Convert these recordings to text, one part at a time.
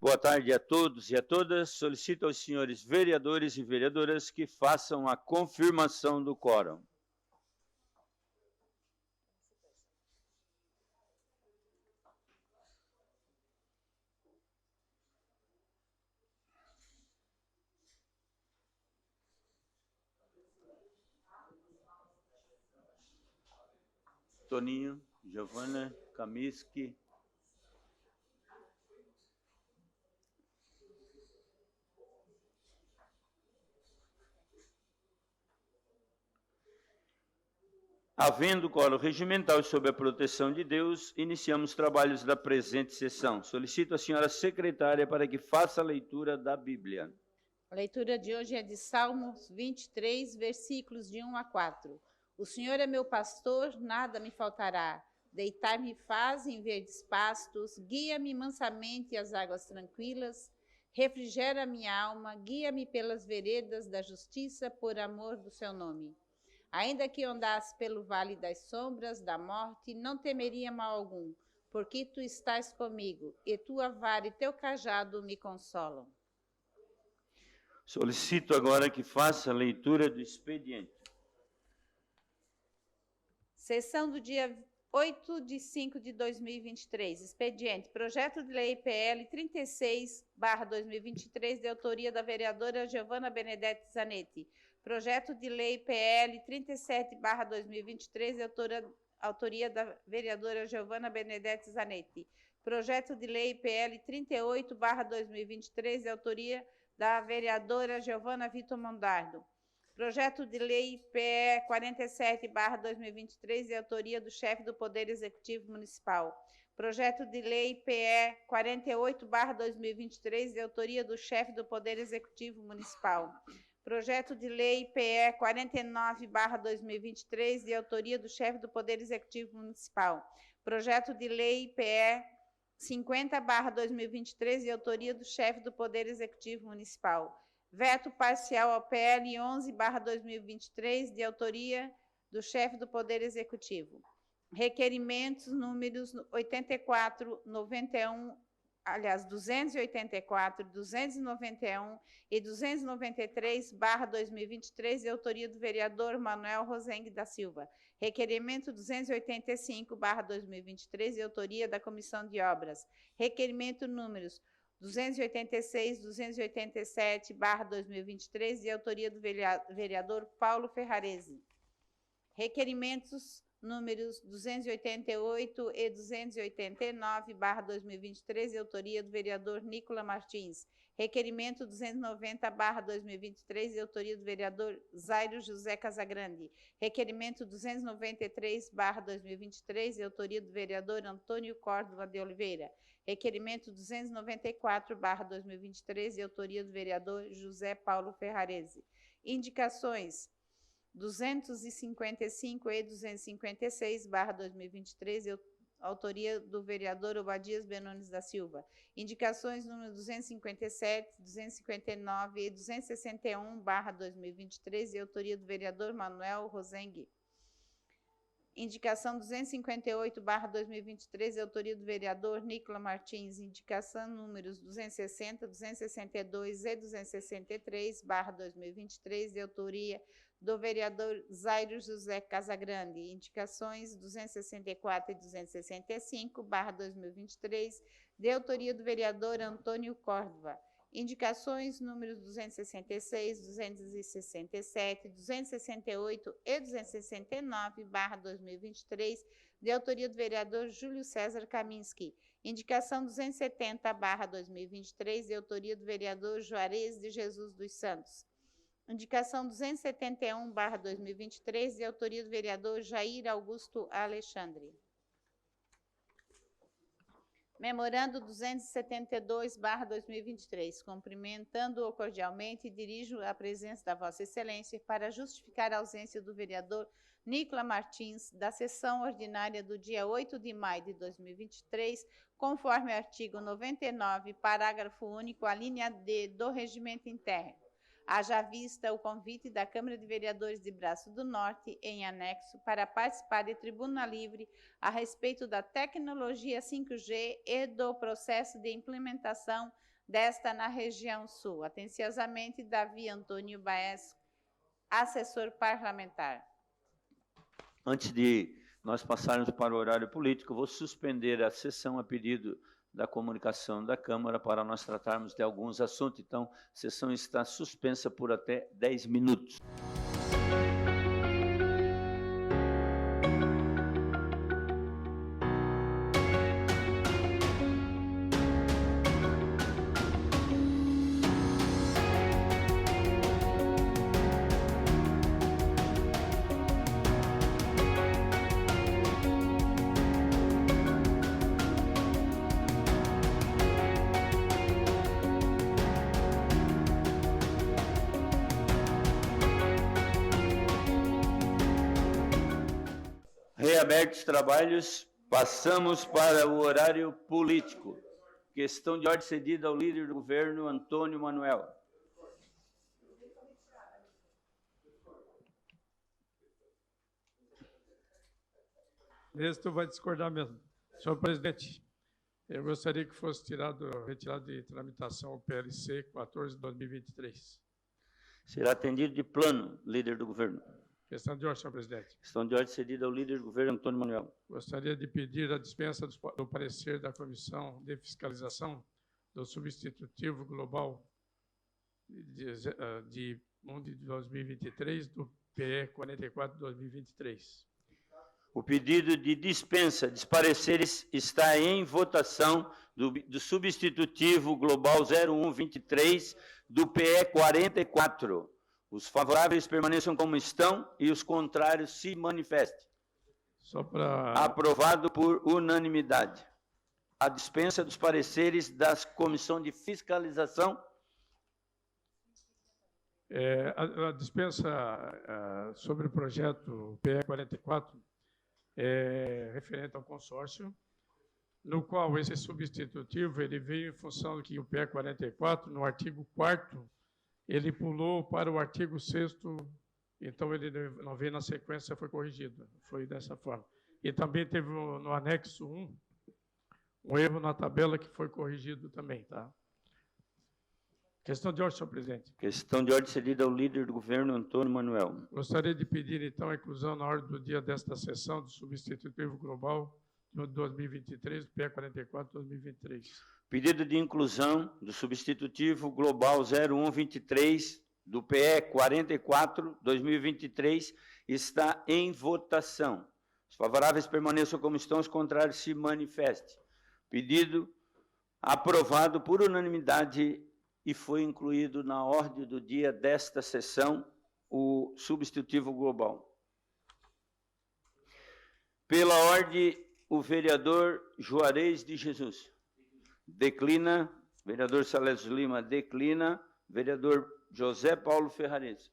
Boa tarde a todos e a todas. Solicito aos senhores vereadores e vereadoras que façam a confirmação do quórum. Toninho, Giovana, Kaminsky. Havendo quórum regimental sob a proteção de Deus, iniciamos trabalhos da presente sessão. Solicito a senhora secretária para que faça a leitura da Bíblia. A leitura de hoje é de Salmos 23, versículos de 1 a 4. O Senhor é meu pastor, nada me faltará. Deitar-me faz em verdes pastos, guia-me mansamente às águas tranquilas, refrigera minha alma, guia-me pelas veredas da justiça por amor do seu nome. Ainda que eu andasse pelo vale das sombras da morte, não temeria mal algum, porque tu estás comigo, e tua vara e teu cajado me consolam. Solicito agora que faça a leitura do expediente. Sessão do dia 8 de 5 de 2023. Expediente. Projeto de lei PL 36/2023, de autoria da vereadora Giovana Benedetti Zanetti. Projeto de lei PL 37/2023, de autoria da vereadora Giovana Benedetti Zanetti. Projeto de lei PL 38/2023, de autoria da vereadora Giovana Vitor Mondardo. Projeto de lei PE 47/2023, de autoria do chefe do Poder Executivo Municipal. Projeto de lei PE 48/2023, de autoria do chefe do Poder Executivo Municipal. Projeto de lei PE 49/2023, de autoria do chefe do Poder Executivo Municipal. Projeto de lei PE 50/2023, de autoria do chefe do Poder Executivo Municipal. Veto parcial ao PL 11/2023, de autoria do chefe do Poder Executivo. Requerimentos números 84, 91, aliás, 284, 291 e 293/2023, de autoria do vereador Manuel Rosengue da Silva. Requerimento 285/2023, de autoria da Comissão de Obras. Requerimento números 286, 287/2023, de autoria do vereador Paulo Ferrarese. Requerimentos números 288 e 289/2023, de autoria do vereador Nicola Martins. Requerimento 290/2023, de autoria do vereador Zairo José Casagrande. Requerimento 293/2023, de autoria do vereador Antônio Córdova de Oliveira. Requerimento 294/2023, de autoria do vereador José Paulo Ferrarese. Indicações 255 e 256/2023, de autoria do vereador Obadias Benones da Silva. Indicações número 257, 259 e 261/2023, de autoria do vereador Manuel Rosengue. Indicação 258/2023, de autoria do vereador Nicola Martins. Indicação números 260, 262 e 263/2023, de autoria do vereador Zairo José Casagrande. Indicações 264 e 265/2023, de autoria do vereador Antônio Córdova. Indicações números 266, 267, 268 e 269/2023, de autoria do vereador Júlio César Kaminsky. Indicação 270/2023, de autoria do vereador Juarez de Jesus dos Santos. Indicação 271/2023, de autoria do vereador Jair Augusto Alexandre. Memorando 272/2023, cumprimentando-o cordialmente, dirijo a presença da Vossa Excelência para justificar a ausência do vereador Nicola Martins da sessão ordinária do dia 8 de maio de 2023, conforme o artigo 99, parágrafo único, a linha D do Regimento Interno. Haja vista o convite da Câmara de Vereadores de Braço do Norte, em anexo, para participar de tribuna livre a respeito da tecnologia 5G e do processo de implementação desta na região sul. Atenciosamente, Davi Antônio Baez, assessor parlamentar. Antes de nós passarmos para o horário político, vou suspender a sessão a pedido da comunicação da Câmara para nós tratarmos de alguns assuntos. Então, a sessão está suspensa por até 10 minutos. Reabertos os trabalhos, passamos para o horário político. Questão de ordem cedida ao líder do governo, Antônio Manuel. Esse vai discordar mesmo. Senhor presidente, eu gostaria que fosse retirado de tramitação o PLC 14/2023. Será atendido de plano, líder do governo. Questão de ordem, senhor presidente. Questão de ordem cedida ao líder do governo, Antônio Manuel. Gostaria de pedir a dispensa do parecer da Comissão de Fiscalização do Substitutivo Global de 1 de 2023, do PE 44/2023. O pedido de dispensa de pareceres está em votação do Substitutivo Global 0123 do PE 44. Os favoráveis permaneçam como estão e os contrários se manifestem. Aprovado por unanimidade. A dispensa dos pareceres da Comissão de Fiscalização. A dispensa sobre o projeto PE 44 é referente ao consórcio, no qual esse substitutivo ele veio em função que o PE 44, no artigo 4º, ele pulou para o artigo 6º, então ele não veio na sequência, foi corrigido. Foi dessa forma. E também teve no anexo 1, um erro na tabela que foi corrigido também. Tá? Questão de ordem, senhor presidente. Questão de ordem cedida ao líder do governo, Antônio Manuel. Gostaria de pedir, então, a inclusão na ordem do dia desta sessão do Substitutivo Global de 2023, PE 44/2023. Pedido de inclusão do Substitutivo Global 0123 do PE 44/2023 está em votação. Os favoráveis permaneçam como estão, os contrários se manifestem. Pedido aprovado por unanimidade e foi incluído na ordem do dia desta sessão o Substitutivo Global. Pela ordem, o vereador Juarez de Jesus. Declina. Vereador Salésio Lima declina. Vereador José Paulo Ferrares.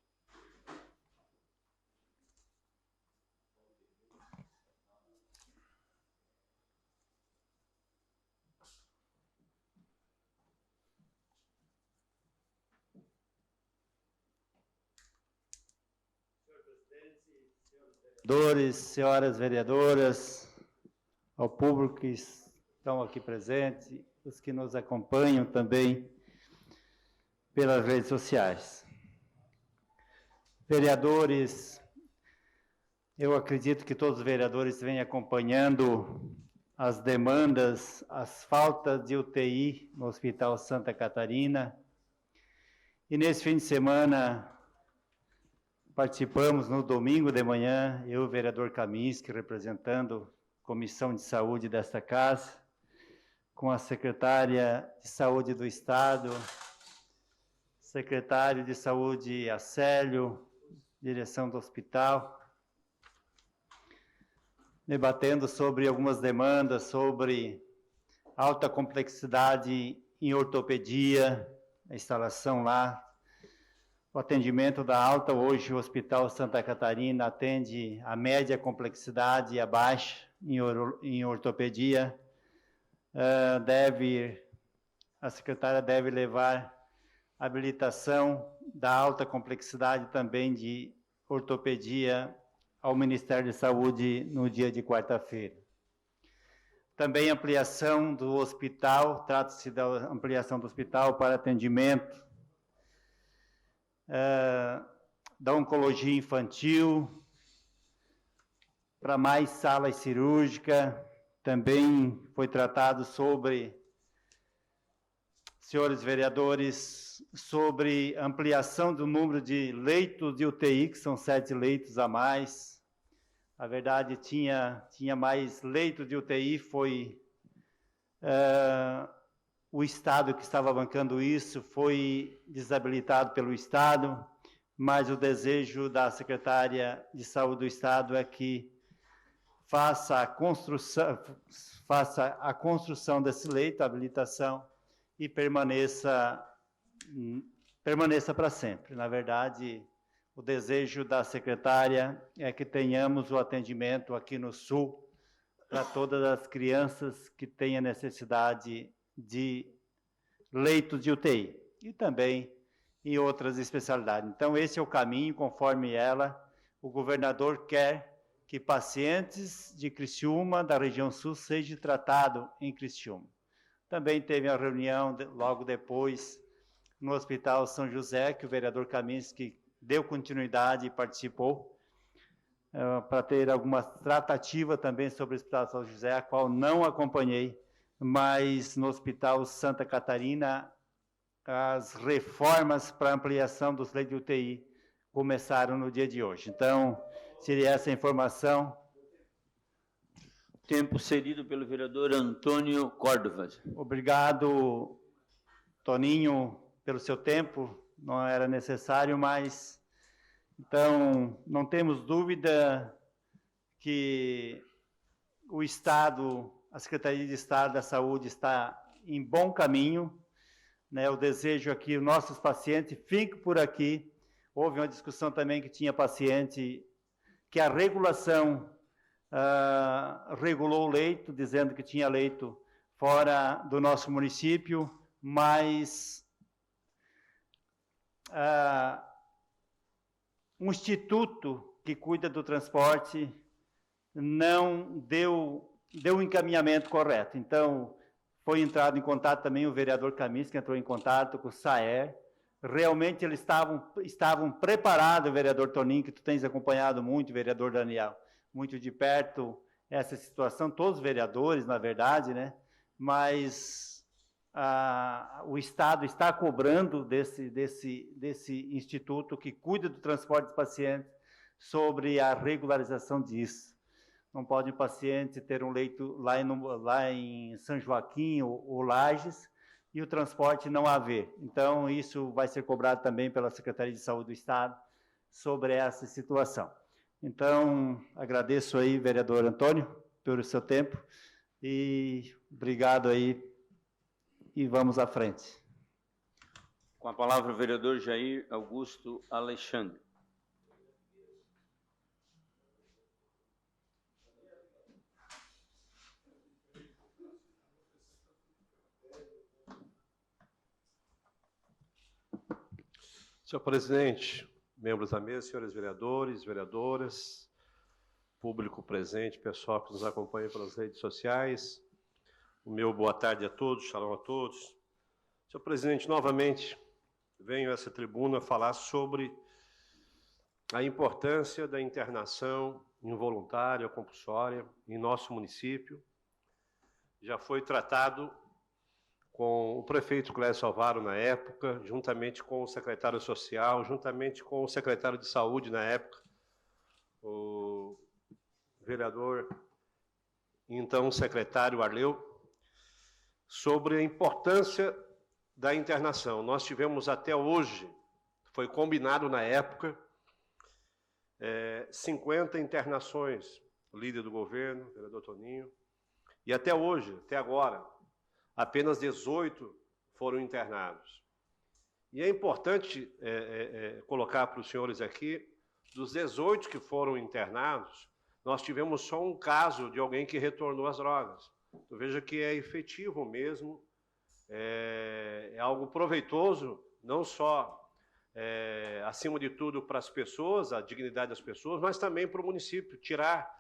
Vereadores, senhoras vereadoras, ao público que estão aqui presentes, os que nos acompanham também pelas redes sociais. Vereadores, eu acredito que todos os vereadores vêm acompanhando as demandas, as faltas de UTI no Hospital Santa Catarina. E nesse fim de semana, participamos no domingo de manhã, eu e o vereador Kaminski, representando a Comissão de Saúde desta casa, com a secretária de Saúde do Estado, secretário de Saúde Acélio, direção do hospital, debatendo sobre algumas demandas, sobre alta complexidade em ortopedia, a instalação lá, o atendimento da alta. Hoje o Hospital Santa Catarina atende a média complexidade e a baixa em ortopedia. A secretária deve levar a habilitação da alta complexidade também de ortopedia ao Ministério da Saúde no dia de quarta-feira. Também ampliação do hospital, trata-se da ampliação do hospital para atendimento da oncologia infantil, para mais salas cirúrgicas. Também foi tratado sobre, senhores vereadores, sobre ampliação do número de leitos de UTI, que são 7 leitos a mais. Na verdade, tinha mais leitos de UTI, foi o Estado que estava bancando isso, foi desabilitado pelo Estado, mas o desejo da secretária de Saúde do Estado é que faça a construção desse leito, a habilitação, e permaneça para sempre. Na verdade, o desejo da secretária é que tenhamos o atendimento aqui no Sul para todas as crianças que tenham necessidade de leitos de UTI e também em outras especialidades. Então, esse é o caminho, conforme o governador quer que pacientes de Criciúma, da região Sul, sejam tratados em Criciúma. Também teve a reunião, logo depois, no Hospital São José, que o vereador Kaminski deu continuidade e participou, para ter alguma tratativa também sobre o Hospital São José, a qual não acompanhei, mas no Hospital Santa Catarina, as reformas para ampliação dos leitos de UTI começaram no dia de hoje. Então, seria essa a informação. Tempo cedido pelo vereador Antônio Córdova. Obrigado, Toninho, pelo seu tempo. Não era necessário, mas... Então, não temos dúvida que o Estado, a Secretaria de Estado da Saúde está em bom caminho, né? Eu desejo aqui, os nossos pacientes fiquem por aqui. Houve uma discussão também que tinha paciente, que a regulação regulou o leito, dizendo que tinha leito fora do nosso município, mas um instituto que cuida do transporte não deu o encaminhamento correto. Então, foi entrado em contato também o vereador Kaminski, que entrou em contato com o SAER. Realmente eles estavam preparados, vereador Toninho, que tu tens acompanhado muito, vereador Daniel, muito de perto essa situação, todos os vereadores, na verdade, né? Mas o Estado está cobrando desse instituto que cuida do transporte dos pacientes sobre a regularização disso. Não pode o paciente ter um leito lá em São Joaquim ou Lages e o transporte não haver. Então, isso vai ser cobrado também pela Secretaria de Saúde do Estado sobre essa situação. Então, agradeço aí, vereador Antônio, pelo seu tempo e obrigado aí. E vamos à frente. Com a palavra o vereador Jair Augusto Alexandre. Senhor presidente, membros da mesa, senhores vereadores, vereadoras, público presente, pessoal que nos acompanha pelas redes sociais, o meu boa tarde a todos, shalom a todos. Senhor presidente, novamente venho a essa tribuna falar sobre a importância da internação involuntária ou compulsória em nosso município. Já foi tratado com o prefeito Clécio Alvaro na época, juntamente com o secretário social, juntamente com o secretário de saúde na época, o vereador, então secretário Arleu, sobre a importância da internação. Nós tivemos até hoje, foi combinado na época, 50 internações, o líder do governo, o vereador Toninho, e até hoje, até agora, apenas 18 foram internados. E é importante colocar para os senhores aqui, dos 18 que foram internados, nós tivemos só um caso de alguém que retornou às drogas. Então, veja que é efetivo mesmo, é algo proveitoso, não só, acima de tudo, para as pessoas, a dignidade das pessoas, mas também para o município. Tirar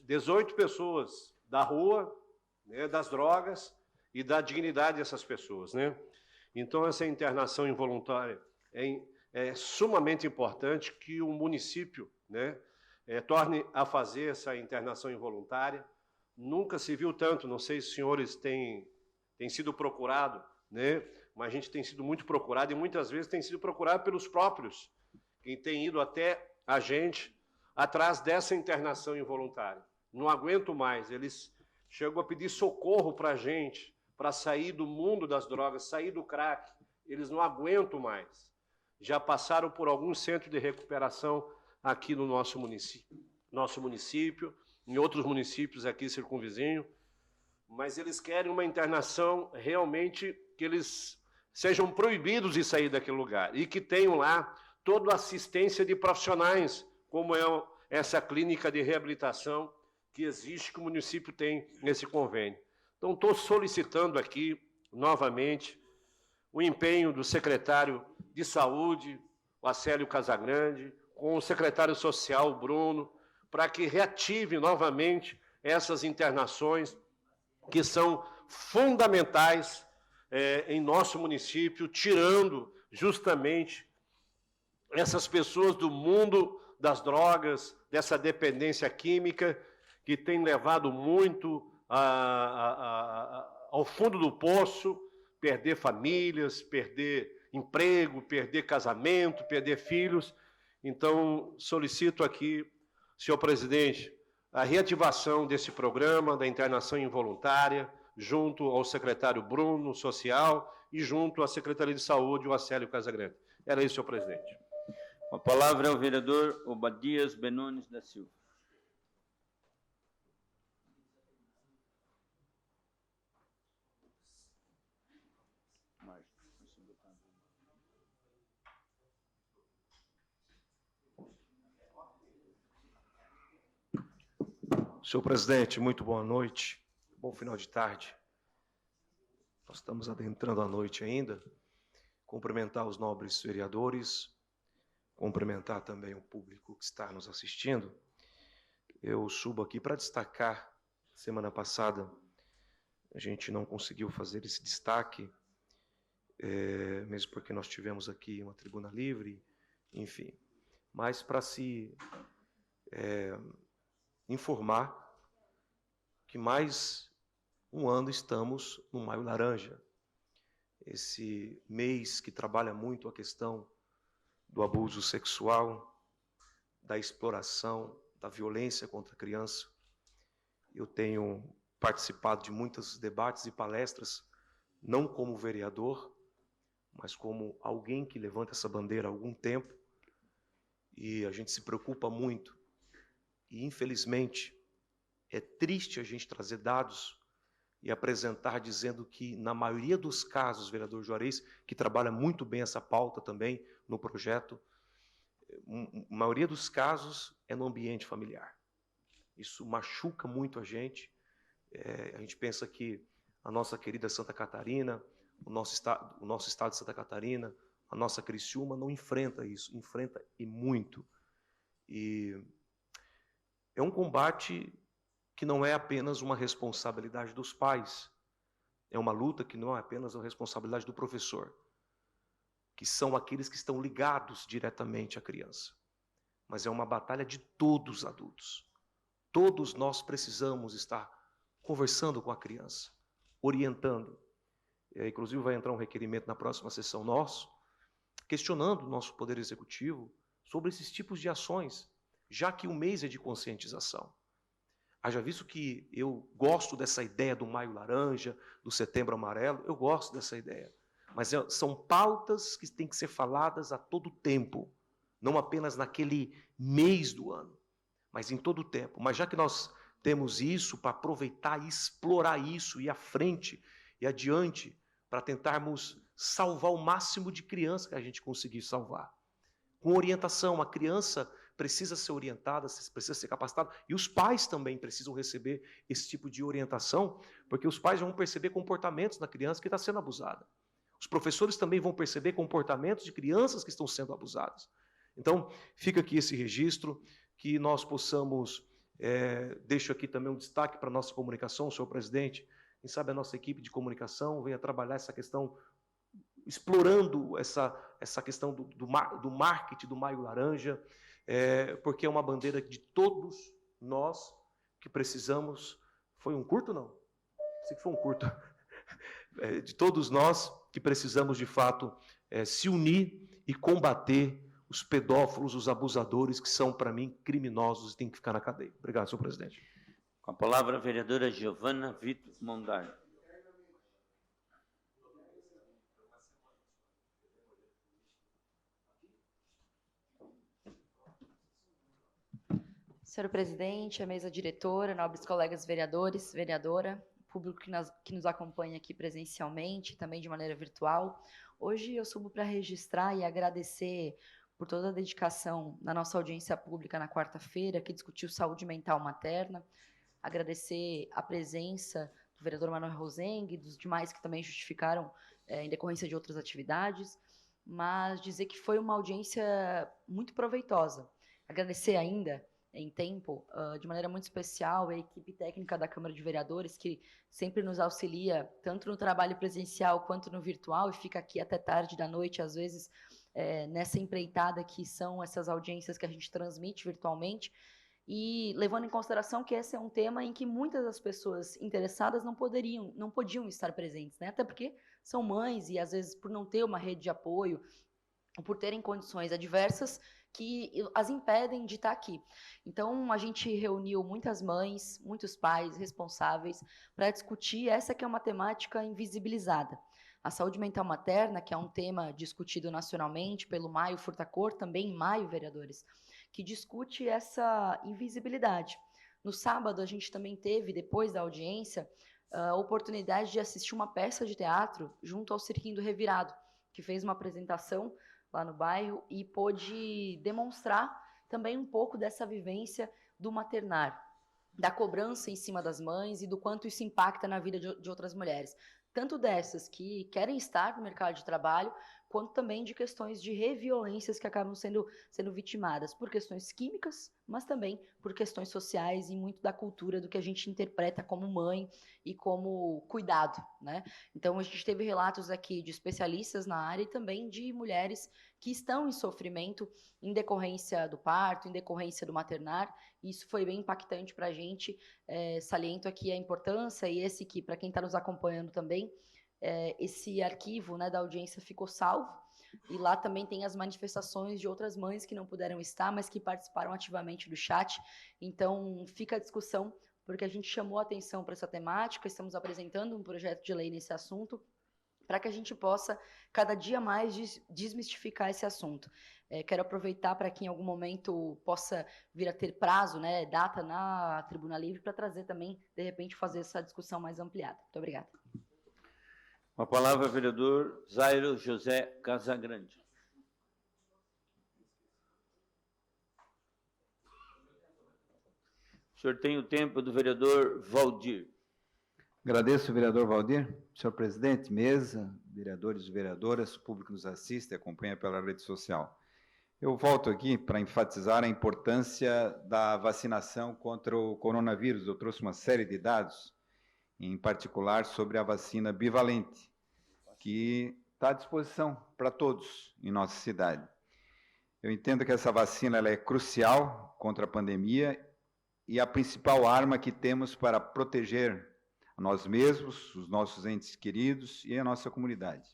18 pessoas da rua, né, das drogas e da dignidade dessas pessoas, né? Então, essa internação involuntária é sumamente importante que o município, né, torne a fazer essa internação involuntária. Nunca se viu tanto, não sei se os senhores têm sido procurados, né, mas a gente tem sido muito procurado e muitas vezes tem sido procurado pelos próprios, quem tem ido até a gente atrás dessa internação involuntária. Não aguento mais, eles chegam a pedir socorro para a gente, para sair do mundo das drogas, sair do crack, eles não aguentam mais. Já passaram por alguns centros de recuperação aqui no nosso município, em outros municípios aqui circunvizinhos, mas eles querem uma internação realmente que eles sejam proibidos de sair daquele lugar e que tenham lá toda a assistência de profissionais, como é essa clínica de reabilitação que existe, que o município tem nesse convênio. Então, estou solicitando aqui, novamente, o empenho do secretário de Saúde, o Acélio Casagrande, com o secretário social, o Bruno, para que reative novamente essas internações que são fundamentais em nosso município, tirando justamente essas pessoas do mundo das drogas, dessa dependência química, que tem levado muito ao fundo do poço, perder famílias, perder emprego, perder casamento, perder filhos. Então, solicito aqui, senhor presidente, a reativação desse programa da internação involuntária, junto ao secretário Bruno, social, e junto à Secretaria de Saúde, o Acélio Casagrande. Era isso, senhor presidente. A palavra é ao vereador Obadias Benones da Silva. Senhor presidente, muito boa noite, bom final de tarde. Nós estamos adentrando a noite ainda. Cumprimentar os nobres vereadores, cumprimentar também o público que está nos assistindo. Eu subo aqui para destacar, semana passada a gente não conseguiu fazer esse destaque, mesmo porque nós tivemos aqui uma tribuna livre, enfim, mas para se informar que mais um ano estamos no Maio Laranja, esse mês que trabalha muito a questão do abuso sexual, da exploração, da violência contra a criança. Eu tenho participado de muitos debates e palestras, não como vereador, mas como alguém que levanta essa bandeira há algum tempo, e a gente se preocupa muito. E, infelizmente, é triste a gente trazer dados e apresentar dizendo que, na maioria dos casos, vereador Juarez, que trabalha muito bem essa pauta também no projeto, a maioria dos casos é no ambiente familiar. Isso machuca muito a gente. A gente pensa que a nossa querida Santa Catarina, o nosso estado de Santa Catarina, a nossa Criciúma não enfrenta isso, enfrenta e muito. E é um combate que não é apenas uma responsabilidade dos pais, é uma luta que não é apenas uma responsabilidade do professor, que são aqueles que estão ligados diretamente à criança, mas é uma batalha de todos os adultos. Todos nós precisamos estar conversando com a criança, orientando. Inclusive vai entrar um requerimento na próxima sessão nosso, questionando o nosso Poder Executivo sobre esses tipos de ações, já que o mês é de conscientização. Haja visto que eu gosto dessa ideia do Maio Laranja, do Setembro Amarelo, eu gosto dessa ideia. Mas são pautas que têm que ser faladas a todo tempo, não apenas naquele mês do ano, mas em todo o tempo. Mas já que nós temos isso para aproveitar e explorar isso, ir à frente e adiante, para tentarmos salvar o máximo de crianças que a gente conseguir salvar. Com orientação, a criança precisa ser orientada, precisa ser capacitada, e os pais também precisam receber esse tipo de orientação, porque os pais vão perceber comportamentos na criança que está sendo abusada. Os professores também vão perceber comportamentos de crianças que estão sendo abusadas. Então, fica aqui esse registro, que nós possamos Deixo aqui também um destaque para a nossa comunicação, senhor presidente. Quem sabe a nossa equipe de comunicação venha trabalhar essa questão, explorando essa questão do marketing do Maio Laranja, porque é uma bandeira de todos nós que precisamos. Foi um curto, não? Sei que foi um curto. De todos nós que precisamos, de fato, se unir e combater os pedófilos, os abusadores, que são, para mim, criminosos e têm que ficar na cadeia. Obrigado, senhor presidente. Com a palavra, a vereadora Giovana Vitor Mondar. Senhor presidente, a mesa diretora, nobres colegas vereadores, vereadora, público que nos acompanha aqui presencialmente, também de maneira virtual. Hoje eu subo para registrar e agradecer por toda a dedicação na nossa audiência pública na quarta-feira, que discutiu saúde mental materna. Agradecer a presença do vereador Manuel Rosengue e dos demais que também justificaram em decorrência de outras atividades, mas dizer que foi uma audiência muito proveitosa. Agradecer ainda, em tempo, de maneira muito especial, a equipe técnica da Câmara de Vereadores, que sempre nos auxilia, tanto no trabalho presencial quanto no virtual, e fica aqui até tarde da noite, às vezes, nessa empreitada que são essas audiências que a gente transmite virtualmente, e levando em consideração que esse é um tema em que muitas das pessoas interessadas não podiam estar presentes, né? Até porque são mães e, às vezes, por não ter uma rede de apoio, ou por terem condições adversas, que as impedem de estar aqui. Então, a gente reuniu muitas mães, muitos pais responsáveis para discutir essa que é uma temática invisibilizada. A saúde mental materna, que é um tema discutido nacionalmente pelo Maio Furtacor, também em maio, vereadores, que discute essa invisibilidade. No sábado, a gente também teve, depois da audiência, a oportunidade de assistir uma peça de teatro junto ao Cirquinho do Revirado, que fez uma apresentação lá no bairro e pôde demonstrar também um pouco dessa vivência do maternar, da cobrança em cima das mães e do quanto isso impacta na vida de outras mulheres. Tanto dessas que querem estar no mercado de trabalho, quanto também de questões de reviolências que acabam sendo vitimadas por questões químicas, mas também por questões sociais e muito da cultura do que a gente interpreta como mãe e como cuidado, né? Então, a gente teve relatos aqui de especialistas na área e também de mulheres que estão em sofrimento em decorrência do parto, em decorrência do maternar, e isso foi bem impactante para a gente. Saliento aqui a importância, e esse que, para quem está nos acompanhando também, esse arquivo, né, da audiência ficou salvo, e lá também tem as manifestações de outras mães que não puderam estar, mas que participaram ativamente do chat. Então, fica a discussão, porque a gente chamou a atenção para essa temática, estamos apresentando um projeto de lei nesse assunto, para que a gente possa, cada dia mais, desmistificar esse assunto. Quero aproveitar para que em algum momento possa vir a ter prazo, né, data na Tribuna Livre, para trazer também, de repente, fazer essa discussão mais ampliada. Muito obrigada. Com a palavra, vereador Zairo José Casagrande. O senhor tem o tempo do vereador Valdir. Agradeço, vereador Valdir. Senhor presidente, mesa, vereadores e vereadoras, o público que nos assiste e acompanha pela rede social. Eu volto aqui para enfatizar a importância da vacinação contra o coronavírus. Eu trouxe uma série de dados, em particular sobre a vacina bivalente, que está à disposição para todos em nossa cidade. Eu entendo que essa vacina ela é crucial contra a pandemia e a principal arma que temos para proteger a nós mesmos, os nossos entes queridos e a nossa comunidade.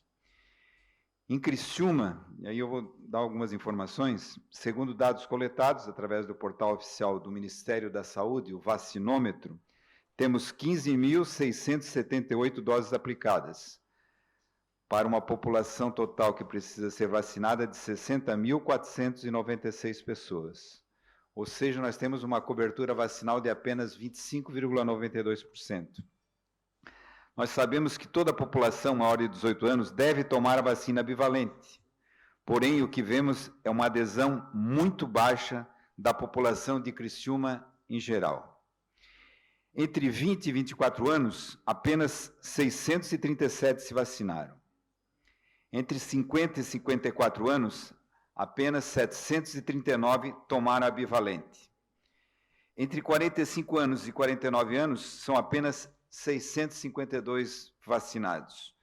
Em Criciúma, e aí eu vou dar algumas informações, segundo dados coletados através do portal oficial do Ministério da Saúde, o vacinômetro, temos 15.678 doses aplicadas, para uma população total que precisa ser vacinada de 60.496 pessoas. Ou seja, nós temos uma cobertura vacinal de apenas 25,92%. Nós sabemos que toda a população maior de 18 anos deve tomar a vacina bivalente. Porém, o que vemos é uma adesão muito baixa da população de Criciúma em geral. Entre 20 e 24 anos, apenas 637 se vacinaram. Entre 50 e 54 anos, apenas 739 tomaram a bivalente. Entre 45 anos e 49 anos, são apenas 652 vacinados.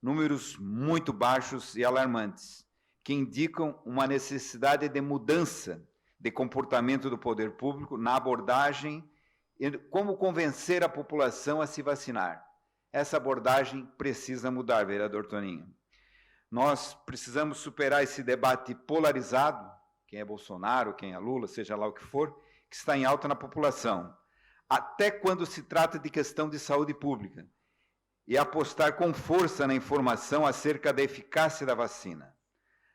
Números muito baixos e alarmantes, que indicam uma necessidade de mudança de comportamento do poder público na abordagem e como convencer a população a se vacinar. Essa abordagem precisa mudar, vereador Toninho. Nós precisamos superar esse debate polarizado, quem é Bolsonaro, quem é Lula, seja lá o que for, que está em alta na população, até quando se trata de questão de saúde pública, e apostar com força na informação acerca da eficácia da vacina.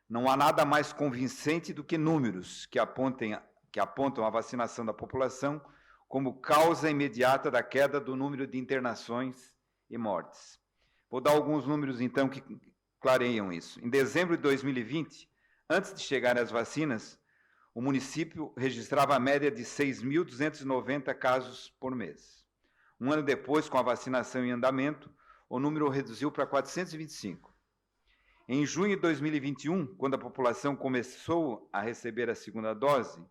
Não há nada mais convincente do que números que apontam a vacinação da população como causa imediata da queda do número de internações e mortes. Vou dar alguns números, então, que clareiam isso. Em dezembro de 2020, antes de chegarem as vacinas, o município registrava a média de 6.290 casos por mês. Um ano depois, com a vacinação em andamento, o número reduziu para 425. Em junho de 2021, quando a população começou a receber a segunda dose,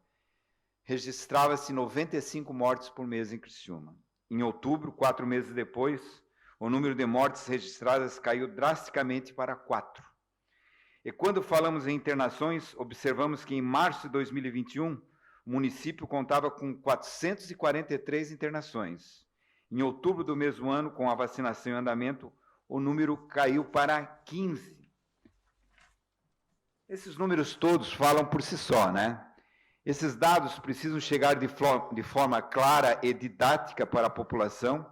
registrava-se 95 mortes por mês em Criciúma. Em outubro, 4 meses depois, o número de mortes registradas caiu drasticamente para 4. E quando falamos em internações, observamos que em março de 2021, o município contava com 443 internações. Em outubro do mesmo ano, com a vacinação em andamento, o número caiu para 15. Esses números todos falam por si só, né? Esses dados precisam chegar de forma clara e didática para a população.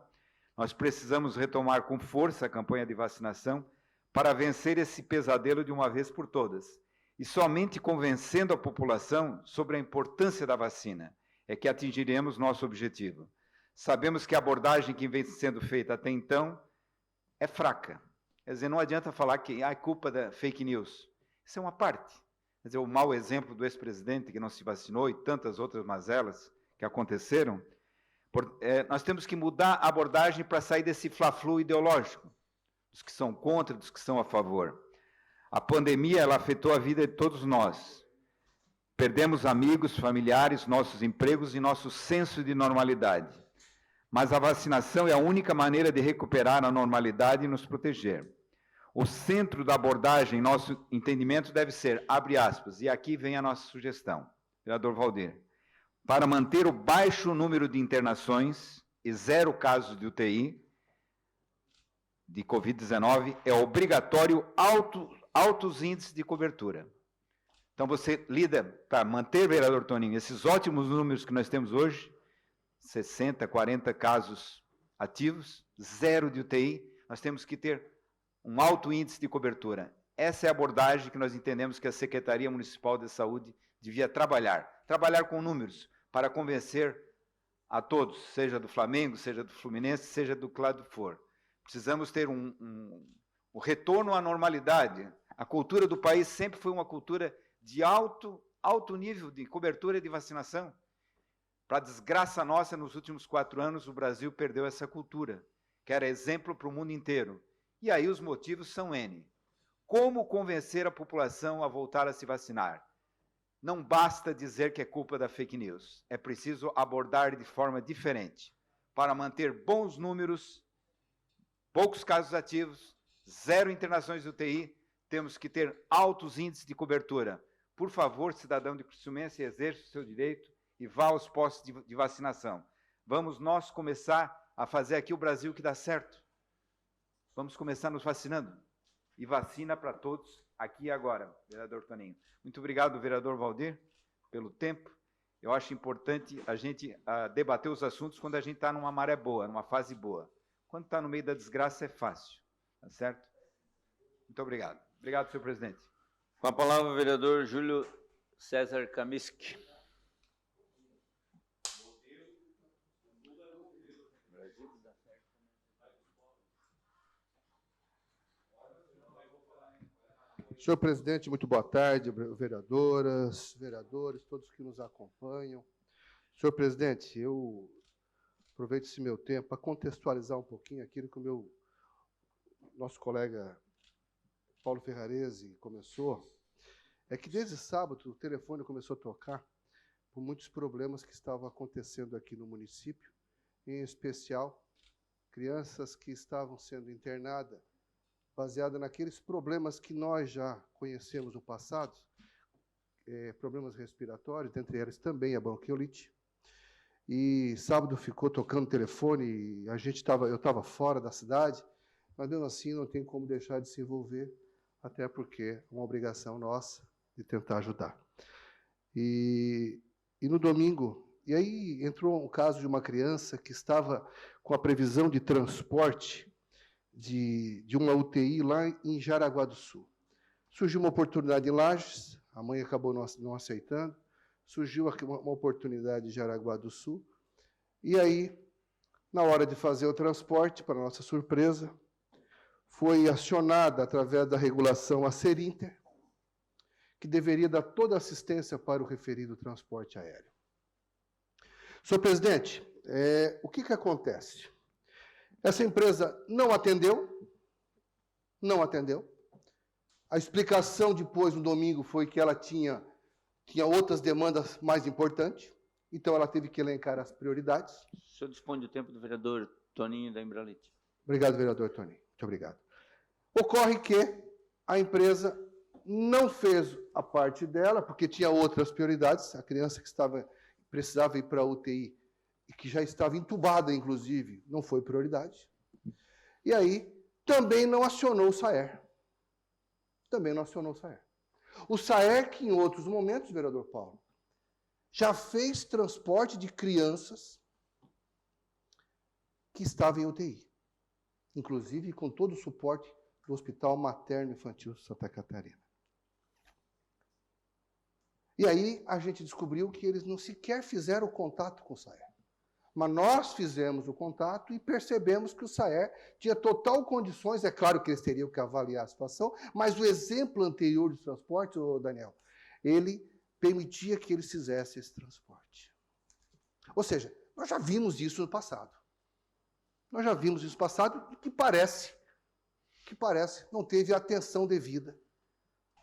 Nós precisamos retomar com força a campanha de vacinação para vencer esse pesadelo de uma vez por todas. E somente convencendo a população sobre a importância da vacina é que atingiremos nosso objetivo. Sabemos que a abordagem que vem sendo feita até então é fraca. Quer dizer, não adianta falar que é culpa da fake news. Isso é uma parte. Quer dizer, o mau exemplo do ex-presidente que não se vacinou e tantas outras mazelas que aconteceram, nós temos que mudar a abordagem para sair desse fla-flu ideológico, dos que são contra, dos que são a favor. A pandemia, ela afetou a vida de todos nós. Perdemos amigos, familiares, nossos empregos e nosso senso de normalidade. Mas a vacinação é a única maneira de recuperar a normalidade e nos proteger. O centro da abordagem, nosso entendimento, deve ser, abre aspas, e aqui vem a nossa sugestão, vereador Valdir, para manter o baixo número de internações e 0 casos de UTI, de Covid-19, é obrigatório altos índices de cobertura. Então, você lida para manter, vereador Toninho, esses ótimos números que nós temos hoje, 60, 40 casos ativos, 0 de UTI, nós temos que ter um alto índice de cobertura. Essa é a abordagem que nós entendemos que a Secretaria Municipal de Saúde devia trabalhar com números, para convencer a todos, seja do Flamengo, seja do Fluminense, seja do que lado for. Precisamos ter um retorno à normalidade. A cultura do país sempre foi uma cultura de alto nível de cobertura e de vacinação. Para desgraça nossa, nos últimos 4 anos, o Brasil perdeu essa cultura, que era exemplo para o mundo inteiro. E aí os motivos são N. Como convencer a população a voltar a se vacinar? Não basta dizer que é culpa da fake news. É preciso abordar de forma diferente. Para manter bons números, poucos casos ativos, 0 internações de UTI, temos que ter altos índices de cobertura. Por favor, cidadão de Criciúmense, exerça o seu direito e vá aos postos de vacinação. Vamos nós começar a fazer aqui o Brasil que dá certo. Vamos começar nos vacinando. E vacina para todos aqui e agora, vereador Toninho. Muito obrigado, vereador Valdir, pelo tempo. Eu acho importante a gente debater os assuntos quando a gente está numa maré boa, numa fase boa. Quando está no meio da desgraça é fácil, tá certo? Muito obrigado. Obrigado, senhor presidente. Com a palavra, o vereador Júlio César Kamiski. Senhor presidente, muito boa tarde, vereadoras, vereadores, todos que nos acompanham. Senhor presidente, eu aproveito esse meu tempo para contextualizar um pouquinho aquilo que o nosso colega Paulo Ferrarese começou. É que desde sábado o telefone começou a tocar por muitos problemas que estavam acontecendo aqui no município, em especial crianças que estavam sendo internadas, baseada naqueles problemas que nós já conhecemos no passado, problemas respiratórios, dentre eles também a bronquiolite. E sábado ficou tocando telefone, e eu estava fora da cidade, mas mesmo assim não tem como deixar de se envolver, até porque é uma obrigação nossa de tentar ajudar. E no domingo, e aí entrou um caso de uma criança que estava com a previsão de transporte de uma UTI lá em Jaraguá do Sul. Surgiu uma oportunidade em Lages, a mãe acabou não aceitando, surgiu uma oportunidade em Jaraguá do Sul, e aí, na hora de fazer o transporte, para nossa surpresa, foi acionada, através da regulação, a Serinter, que deveria dar toda a assistência para o referido transporte aéreo. Senhor presidente, o que acontece? Essa empresa não atendeu. A explicação depois, no domingo, foi que ela tinha outras demandas mais importantes, então ela teve que elencar as prioridades. O senhor dispõe do tempo do vereador Toninho da Embralite. Obrigado, vereador Toninho. Muito obrigado. Ocorre que a empresa não fez a parte dela, porque tinha outras prioridades. A criança que precisava ir para a UTI e que já estava entubada, inclusive, não foi prioridade. E aí, também não acionou o SAER. O SAER, que em outros momentos, vereador Paulo, já fez transporte de crianças que estavam em UTI, inclusive com todo o suporte do Hospital Materno Infantil Santa Catarina. E aí a gente descobriu que eles não sequer fizeram o contato com o SAER. Mas nós fizemos o contato e percebemos que o SAER tinha total condições, é claro que eles teriam que avaliar a situação, mas o exemplo anterior do transporte, Daniel, ele permitia que eles fizessem esse transporte. Ou seja, nós já vimos isso no passado. E que parece não teve atenção devida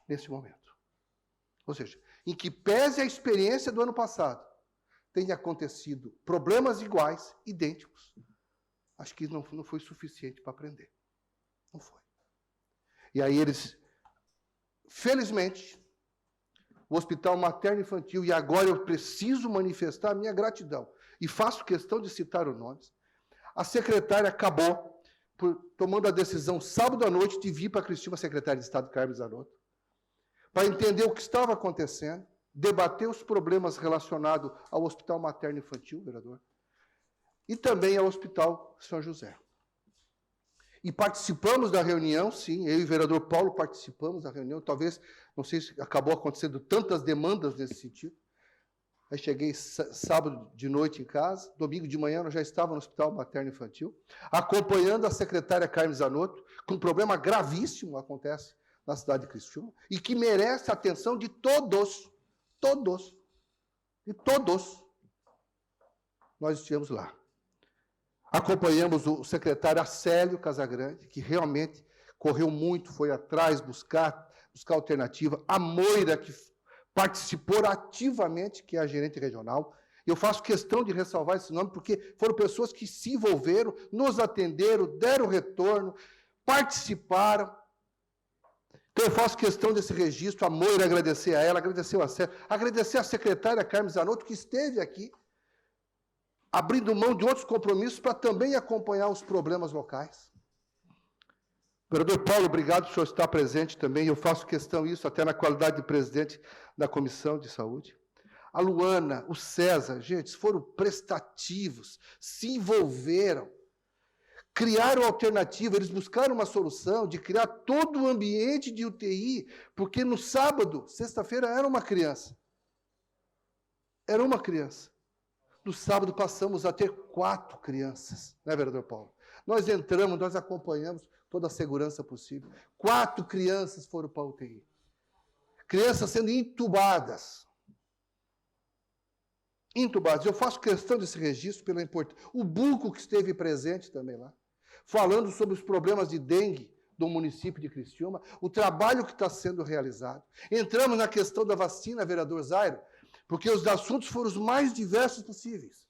nesse momento. Ou seja, em que pese a experiência do ano passado, tenha acontecido problemas iguais, idênticos, acho que não foi suficiente para aprender. Não foi. E aí eles, felizmente, o Hospital Materno Infantil, e agora eu preciso manifestar a minha gratidão, e faço questão de citar os nomes, a secretária acabou tomando a decisão, sábado à noite, de vir para Cristina, a secretária de Estado, Carmen Zanotto, para entender o que estava acontecendo, debater os problemas relacionados ao Hospital Materno Infantil, vereador, e também ao Hospital São José. E participamos da reunião, sim, eu e o vereador Paulo participamos da reunião, talvez, não sei se acabou acontecendo tantas demandas nesse sentido. Aí cheguei sábado de noite em casa, domingo de manhã nós já estávamos no Hospital Materno Infantil, acompanhando a secretária Carmen Zanotto, com um problema gravíssimo acontece na cidade de Criciúma, e que merece a atenção de todos. Nós estivemos lá. Acompanhamos o secretário Acélio Casagrande, que realmente correu muito, foi atrás, buscar alternativa. A Moira, que participou ativamente, que é a gerente regional. Eu faço questão de ressalvar esse nome, porque foram pessoas que se envolveram, nos atenderam, deram retorno, participaram. Então, eu faço questão desse registro, a Moira, agradecer a ela, agradecer ao Acélio, agradecer à secretária Carmen Zanotto, que esteve aqui, abrindo mão de outros compromissos para também acompanhar os problemas locais. Vereador Paulo, obrigado por senhor estar presente também. Eu faço questão disso, até na qualidade de presidente da Comissão de Saúde. A Luana, o César, gente, foram prestativos, se envolveram, criaram alternativa, eles buscaram uma solução de criar todo o ambiente de UTI, porque no sábado, sexta-feira, era uma criança. No sábado passamos a ter 4 crianças, né, vereador Paulo? Nós entramos, nós acompanhamos toda a segurança possível. 4 crianças foram para a UTI. Crianças sendo entubadas. Eu faço questão desse registro pela importância. O Buco, que esteve presente também lá, falando sobre os problemas de dengue do município de Criciúma, o trabalho que está sendo realizado. Entramos na questão da vacina, vereador Zairo, porque os assuntos foram os mais diversos possíveis.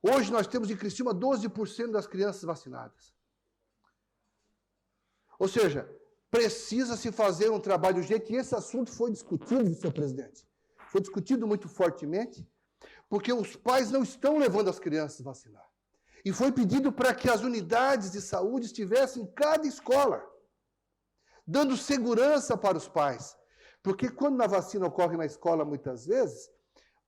Hoje nós temos em Criciúma 12% das crianças vacinadas. Ou seja, precisa se fazer um trabalho urgente, e esse assunto foi discutido, senhor presidente. Foi discutido muito fortemente, porque os pais não estão levando as crianças a vacinar. E foi pedido para que as unidades de saúde estivessem em cada escola, dando segurança para os pais. Porque quando a vacina ocorre na escola, muitas vezes,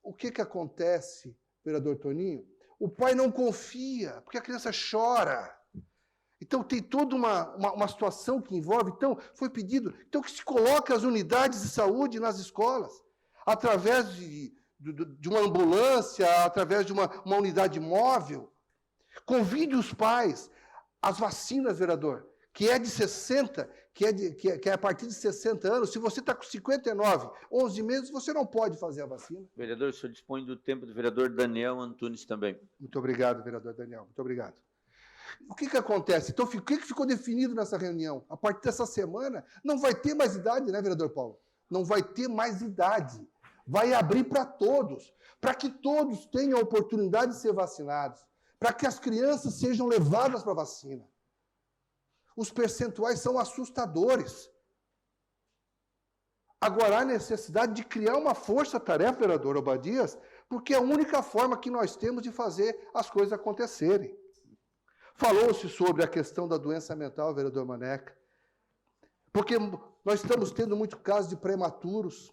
o que acontece, vereador Toninho? O pai não confia, porque a criança chora. Então, tem toda uma situação que envolve. Então, foi pedido que se coloque as unidades de saúde nas escolas, através de uma ambulância, através de uma unidade móvel. Convide os pais. As vacinas, vereador, que é de 60, que é a partir de 60 anos, se você está com 59, 11 meses, você não pode fazer a vacina. Vereador, o senhor dispõe do tempo do vereador Daniel Antunes também. Muito obrigado, vereador Daniel. Muito obrigado. O que acontece? Então, o que ficou definido nessa reunião? A partir dessa semana, não vai ter mais idade, né, vereador Paulo? Não vai ter mais idade. Vai abrir para todos, para que todos tenham a oportunidade de ser vacinados, para que as crianças sejam levadas para a vacina. Os percentuais são assustadores. Agora, há necessidade de criar uma força-tarefa, vereador Obadias, porque é a única forma que nós temos de fazer as coisas acontecerem. Falou-se sobre a questão da doença mental, vereador Maneca, porque nós estamos tendo muito caso de prematuros,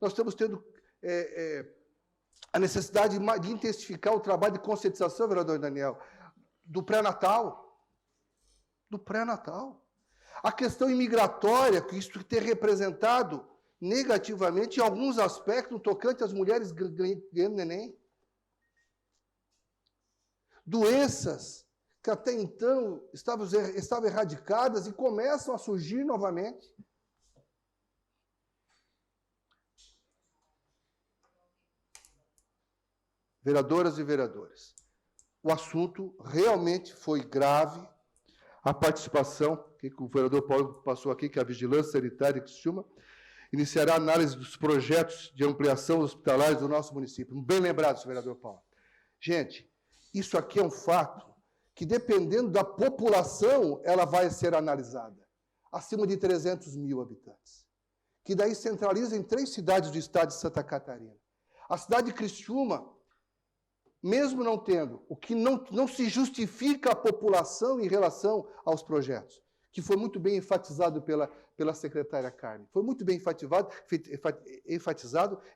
nós estamos tendo a necessidade de intensificar o trabalho de conscientização, vereador Daniel, do pré-natal. Do pré-natal. A questão imigratória, que isso tem representado negativamente em alguns aspectos no tocante às mulheres ganhando neném. Doenças que até então estavam erradicadas e começam a surgir novamente. Vereadoras e vereadores, o assunto realmente foi grave. A participação, que o vereador Paulo passou aqui, que é a Vigilância Sanitária de Criciúma, iniciará a análise dos projetos de ampliação hospitalares do nosso município. Bem lembrado, vereador Paulo. Gente, isso aqui é um fato que, dependendo da população, ela vai ser analisada. Acima de 300 mil habitantes. Que daí centraliza em 3 cidades do estado de Santa Catarina. A cidade de Criciúma, mesmo não tendo, o que não se justifica a população em relação aos projetos, que foi muito bem enfatizado pela secretária Carmen. Foi muito bem enfatizado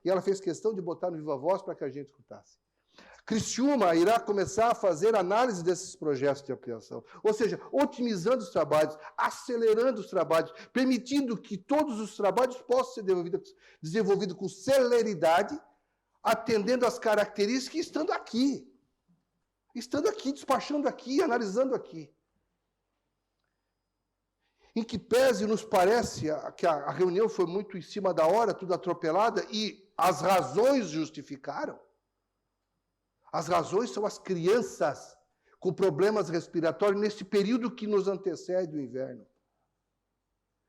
e ela fez questão de botar no Viva Voz para que a gente escutasse. Criciúma irá começar a fazer análise desses projetos de ampliação, ou seja, otimizando os trabalhos, acelerando os trabalhos, permitindo que todos os trabalhos possam ser desenvolvidos com celeridade, atendendo às características e estando aqui, despachando aqui, analisando aqui. Em que pese nos parece que a reunião foi muito em cima da hora, tudo atropelada, e as razões justificaram. As razões são as crianças com problemas respiratórios nesse período que nos antecede o inverno.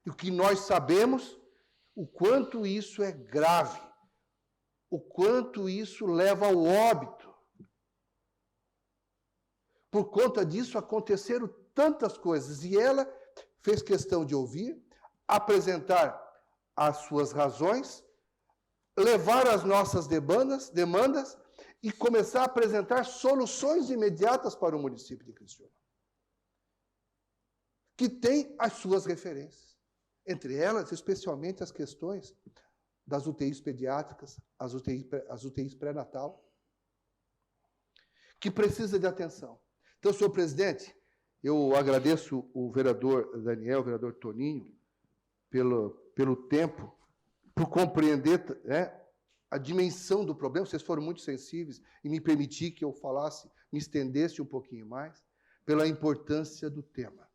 E o que nós sabemos, o quanto isso é grave. O quanto isso leva ao óbito. Por conta disso, aconteceram tantas coisas. E ela fez questão de ouvir, apresentar as suas razões, levar as nossas demandas e começar a apresentar soluções imediatas para o município de Criciúma, que tem as suas referências. Entre elas, especialmente as questões das UTIs pediátricas, as UTIs pré-natal, que precisa de atenção. Então, senhor presidente, eu agradeço o vereador Daniel, o vereador Toninho, pelo tempo, por compreender a dimensão do problema. Vocês foram muito sensíveis e me permitir que eu falasse, me estendesse um pouquinho mais, pela importância do tema.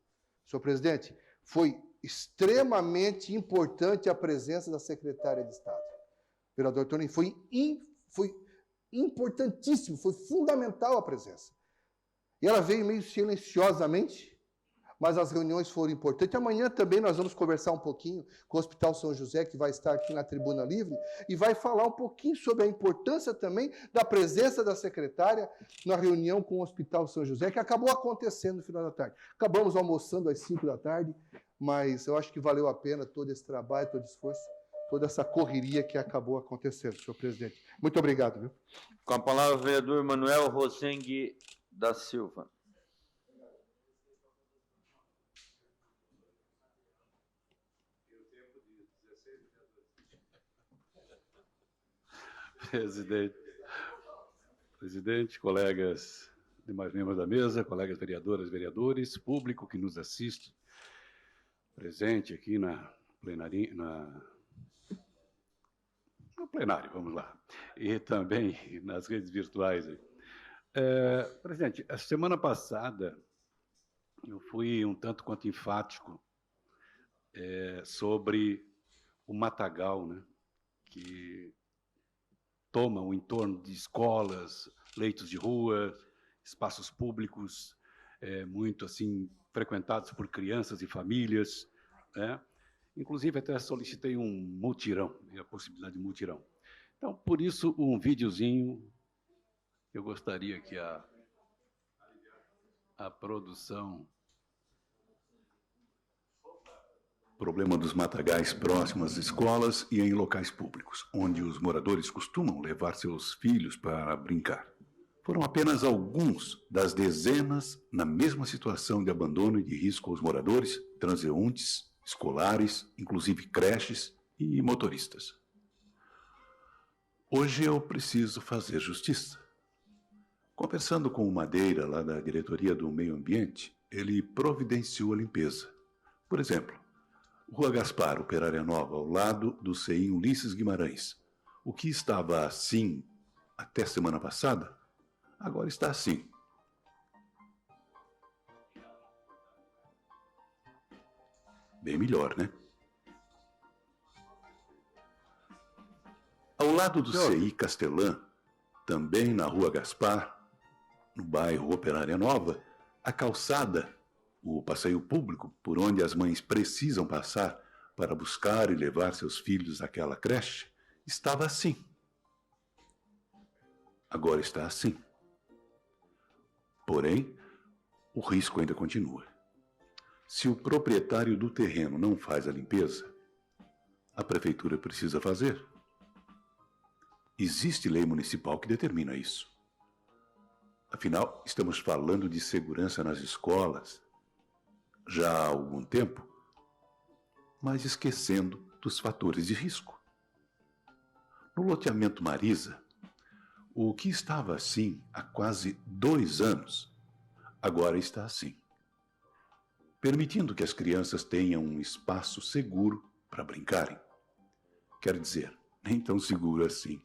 Senhor presidente, foi extremamente importante a presença da secretária de Estado. O vereador Toninho, foi importantíssimo, foi fundamental a presença. E ela veio meio silenciosamente, mas as reuniões foram importantes. Amanhã também nós vamos conversar um pouquinho com o Hospital São José, que vai estar aqui na Tribuna Livre, e vai falar um pouquinho sobre a importância também da presença da secretária na reunião com o Hospital São José, que acabou acontecendo no final da tarde. Acabamos almoçando às 5 da tarde, mas eu acho que valeu a pena todo esse trabalho, todo esse esforço, toda essa correria que acabou acontecendo, senhor presidente. Muito obrigado. Viu? Com a palavra, o vereador Manuel Rosengue da Silva. Presidente, colegas, demais membros da mesa, colegas vereadoras, vereadores, público que nos assiste, presente aqui no plenário, vamos lá, e também nas redes virtuais. Presidente, a semana passada eu fui um tanto quanto enfático sobre o matagal, né, que toma o entorno de escolas, leitos de rua, espaços públicos, muito assim frequentados por crianças e famílias, né? Inclusive até solicitei um mutirão, a possibilidade de mutirão. Então, por isso, um videozinho, eu gostaria que a produção... Problema dos matagais próximos às escolas e em locais públicos, onde os moradores costumam levar seus filhos para brincar. Foram apenas alguns das dezenas na mesma situação de abandono e de risco aos moradores, transeuntes, escolares, inclusive creches e motoristas. Hoje eu preciso fazer justiça. Conversando com o Madeira, lá da Diretoria do Meio Ambiente, ele providenciou a limpeza. Por exemplo, Rua Gaspar, Operária Nova, ao lado do CEIM Ulisses Guimarães. O que estava assim até semana passada, agora está assim. Bem melhor, né? Ao lado do CI Castelã, também na Rua Gaspar, no bairro Operária Nova, a calçada, o passeio público por onde as mães precisam passar para buscar e levar seus filhos àquela creche, estava assim. Agora está assim. Porém, o risco ainda continua. Se o proprietário do terreno não faz a limpeza, a prefeitura precisa fazer. Existe lei municipal que determina isso. Afinal, estamos falando de segurança nas escolas já há algum tempo, mas esquecendo dos fatores de risco. No loteamento Marisa, o que estava assim há quase 2 anos, agora está assim, permitindo que as crianças tenham um espaço seguro para brincarem. Quer dizer, nem tão seguro assim.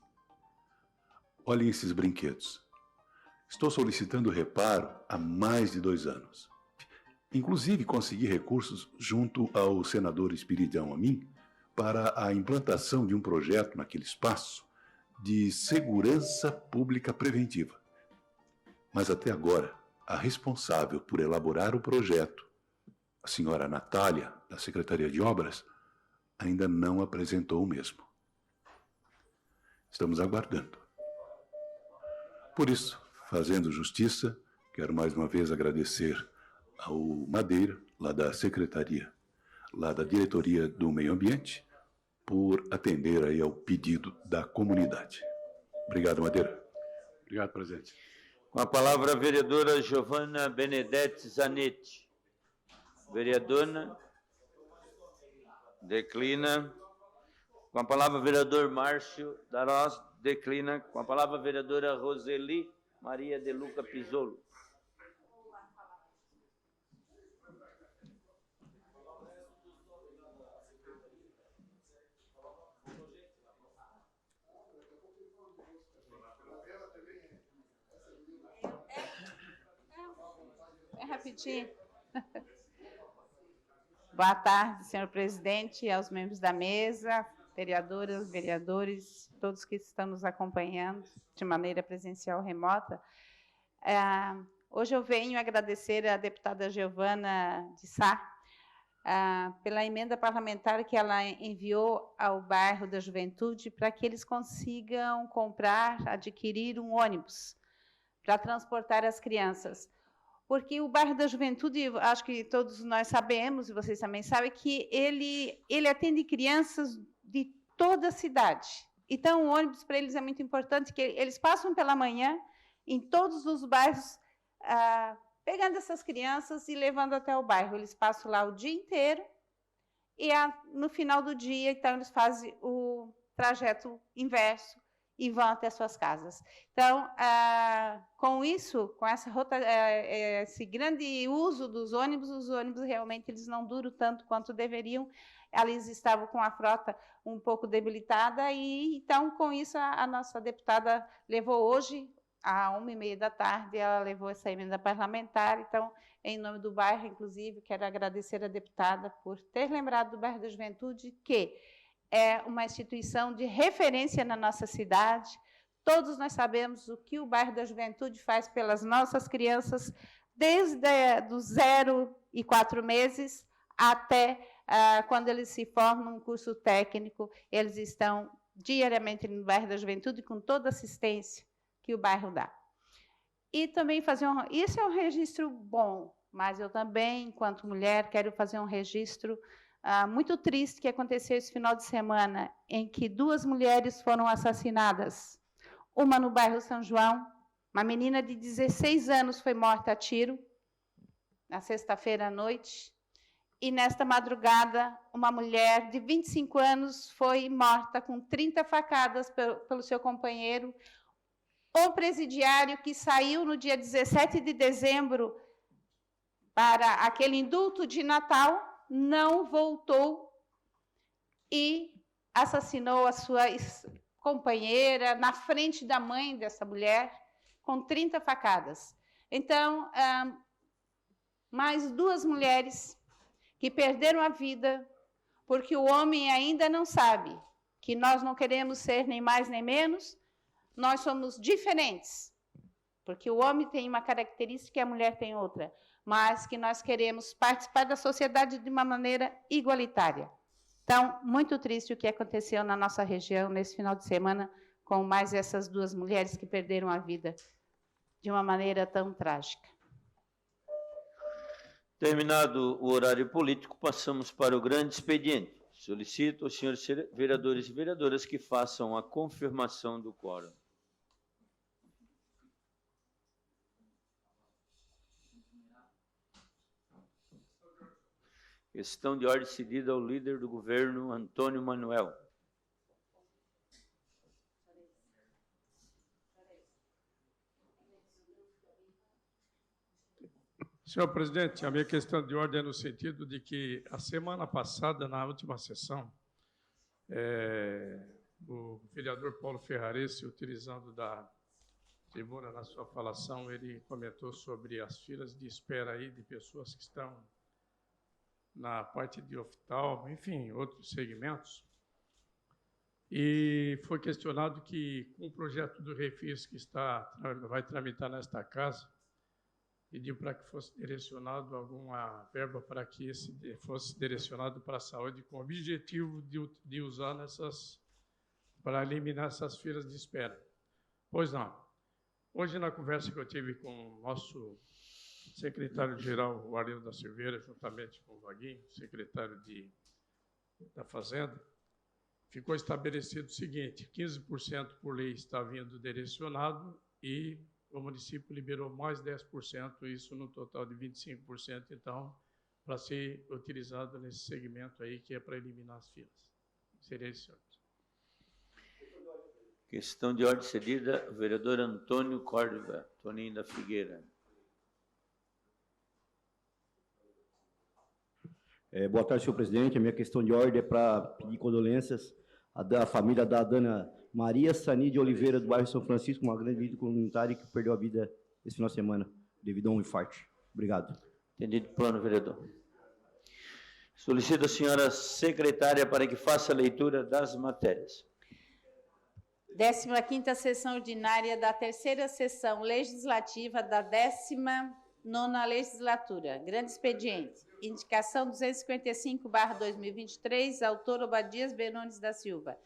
Olhem esses brinquedos. Estou solicitando reparo há mais de 2 anos. Inclusive, consegui recursos junto ao senador Espiridão Amin para a implantação de um projeto naquele espaço de segurança pública preventiva. Mas até agora, a responsável por elaborar o projeto, a senhora Natália, da Secretaria de Obras, ainda não apresentou o mesmo. Estamos aguardando. Por isso, fazendo justiça, quero mais uma vez agradecer ao Madeira, lá da Secretaria, lá da Diretoria do Meio Ambiente, por atender aí ao pedido da comunidade. Obrigado, Madeira. Obrigado, presidente. Com a palavra, a vereadora Giovana Benedetti Zanetti. Vereadora, declina. Com a palavra, vereador Márcio Darós, declina. Com a palavra, a vereadora Roseli Maria de Luca Pisolo. Rapidinho. Boa tarde, senhor presidente, e aos membros da mesa, vereadoras, vereadores, todos que estão nos acompanhando de maneira presencial ou remota. Hoje eu venho agradecer à deputada Giovana de Sá pela emenda parlamentar que ela enviou ao bairro da Juventude para que eles consigam adquirir um ônibus para transportar as crianças. Porque o bairro da Juventude, acho que todos nós sabemos, e vocês também sabem, que ele atende crianças de toda a cidade. Então, o ônibus para eles é muito importante, que eles passam pela manhã em todos os bairros, pegando essas crianças e levando até o bairro. Eles passam lá o dia inteiro e, no final do dia, então, eles fazem o trajeto inverso e vão até suas casas. Então, com isso, com esse grande uso dos ônibus, os ônibus realmente eles não duram tanto quanto deveriam. Eles estavam com a frota um pouco debilitada e, então, com isso, a nossa deputada levou hoje, às 13h30 da tarde, ela levou essa emenda parlamentar. Então, em nome do bairro, inclusive, quero agradecer à deputada por ter lembrado do bairro da Juventude, que é uma instituição de referência na nossa cidade. Todos nós sabemos o que o bairro da Juventude faz pelas nossas crianças, desde dos 0 e 4 meses até quando eles se formam num curso técnico, eles estão diariamente no bairro da Juventude com toda a assistência que o bairro dá. E também isso é um registro bom, mas eu também, enquanto mulher, quero fazer um registro muito triste que aconteceu esse final de semana, em que 2 mulheres foram assassinadas. Uma no bairro São João, uma menina de 16 anos foi morta a tiro, na sexta-feira à noite, e nesta madrugada, uma mulher de 25 anos foi morta com 30 facadas pelo seu companheiro. O presidiário que saiu no dia 17 de dezembro para aquele indulto de Natal, não voltou e assassinou a sua companheira na frente da mãe dessa mulher, com 30 facadas. Então, mais 2 mulheres que perderam a vida, porque o homem ainda não sabe que nós não queremos ser nem mais nem menos, nós somos diferentes, porque o homem tem uma característica e a mulher tem outra, mas que nós queremos participar da sociedade de uma maneira igualitária. Então, muito triste o que aconteceu na nossa região nesse final de semana, com mais essas 2 mulheres que perderam a vida de uma maneira tão trágica. Terminado o horário político, passamos para o grande expediente. Solicito aos senhores vereadores e vereadoras que façam a confirmação do quórum. Questão de ordem cedida ao líder do governo, Antônio Manuel. Senhor presidente, a minha questão de ordem é no sentido de que a semana passada, na última sessão, o vereador Paulo Ferrarese, utilizando da tribuna na sua falação, ele comentou sobre as filas de espera aí de pessoas que estão na parte de oftalmo, enfim, outros segmentos. E foi questionado que, com o projeto do Refis que vai tramitar nesta casa, pediu para que fosse direcionado alguma verba para que esse fosse direcionado para a saúde, com o objetivo de usar para eliminar essas filas de espera. Pois não. Hoje, na conversa que eu tive com o nosso secretário-geral, o Ariel da Silveira, juntamente com o Vaguinho, secretário da Fazenda, ficou estabelecido o seguinte: 15% por lei está vindo direcionado e o município liberou mais 10%, isso no total de 25%, então, para ser utilizado nesse segmento aí, que é para eliminar as filas. Seria isso, senhor. Questão de ordem cedida, o vereador Antônio Córdova, Toninho da Figueira. Boa tarde, senhor presidente. A minha questão de ordem é para pedir condolências à família da dona Maria Sani de Oliveira, do bairro São Francisco, uma grande líder comunitária que perdeu a vida esse final de semana, devido a um infarto. Obrigado. Entendido, plano, vereador. Solicito a senhora secretária para que faça a leitura das matérias. 15ª sessão ordinária da 3ª sessão legislativa da 19ª legislatura. Grande expediente. Indicação 255/2023, autor Obadias Benones da Silva.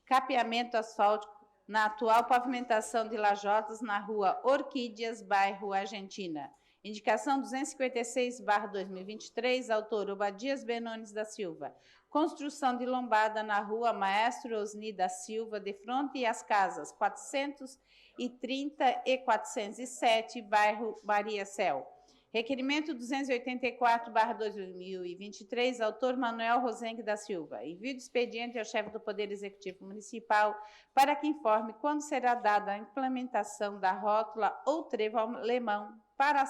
Capeamento asfáltico na atual pavimentação de lajotas na rua Orquídeas, bairro Argentina. Indicação 256/2023, autor Obadias Benones da Silva. Construção de lombada na rua Maestro Osni da Silva, de frente às casas 430 e 407, bairro Maria Céu. Requerimento 284/2023, autor Manuel Rosengue da Silva. Envio de expediente ao chefe do Poder Executivo Municipal para que informe quando será dada a implementação da rótula ou trevo alemão para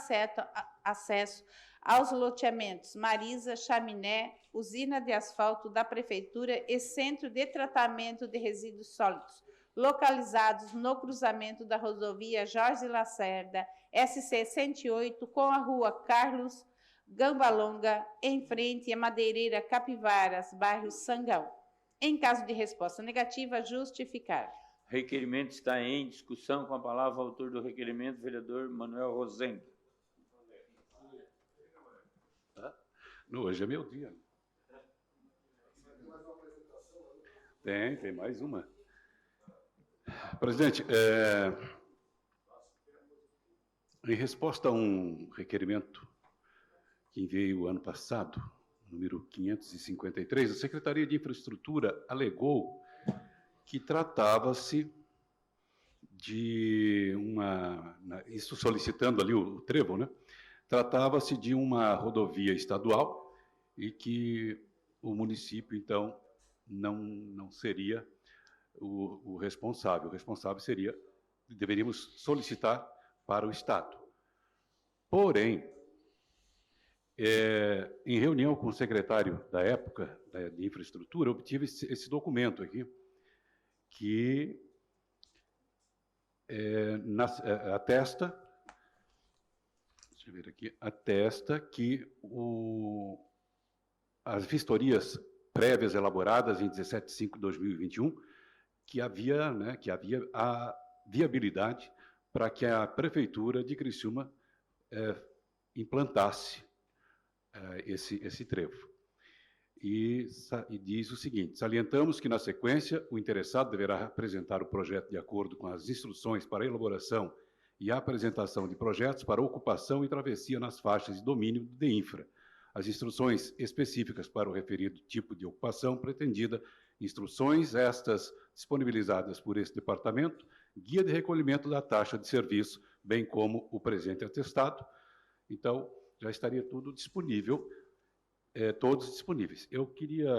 acesso aos loteamentos Marisa, Chaminé, usina de asfalto da Prefeitura e centro de tratamento de resíduos sólidos, localizados no cruzamento da rodovia Jorge Lacerda, SC 108, com a rua Carlos Gambalonga, em frente à Madeireira Capivaras, bairro Sangão. Em caso de resposta negativa, justificar. Requerimento está em discussão. Com a palavra, o autor do requerimento, vereador Manuel Rosengue. Hoje é meu dia. Tem mais uma. Presidente, em resposta a um requerimento que enviei o ano passado, número 553, a Secretaria de Infraestrutura alegou que tratava-se de isso solicitando ali o trevo, né? Tratava-se de uma rodovia estadual e que o município, então, não seria o responsável. O responsável deveríamos solicitar para o Estado. Porém, em reunião com o secretário da época de Infraestrutura, obtive esse documento aqui, que atesta, deixa eu ver aqui, atesta que as vistorias prévias elaboradas em 17/5/2021, que havia a viabilidade para que a Prefeitura de Criciúma implantasse esse trevo. E diz o seguinte: salientamos que, na sequência, o interessado deverá apresentar o projeto de acordo com as instruções para a elaboração e a apresentação de projetos para ocupação e travessia nas faixas de domínio de infra. As instruções específicas para o referido tipo de ocupação pretendida, instruções estas disponibilizadas por esse departamento, guia de recolhimento da taxa de serviço, bem como o presente atestado. Então, já estaria tudo disponível, todos disponíveis. Eu queria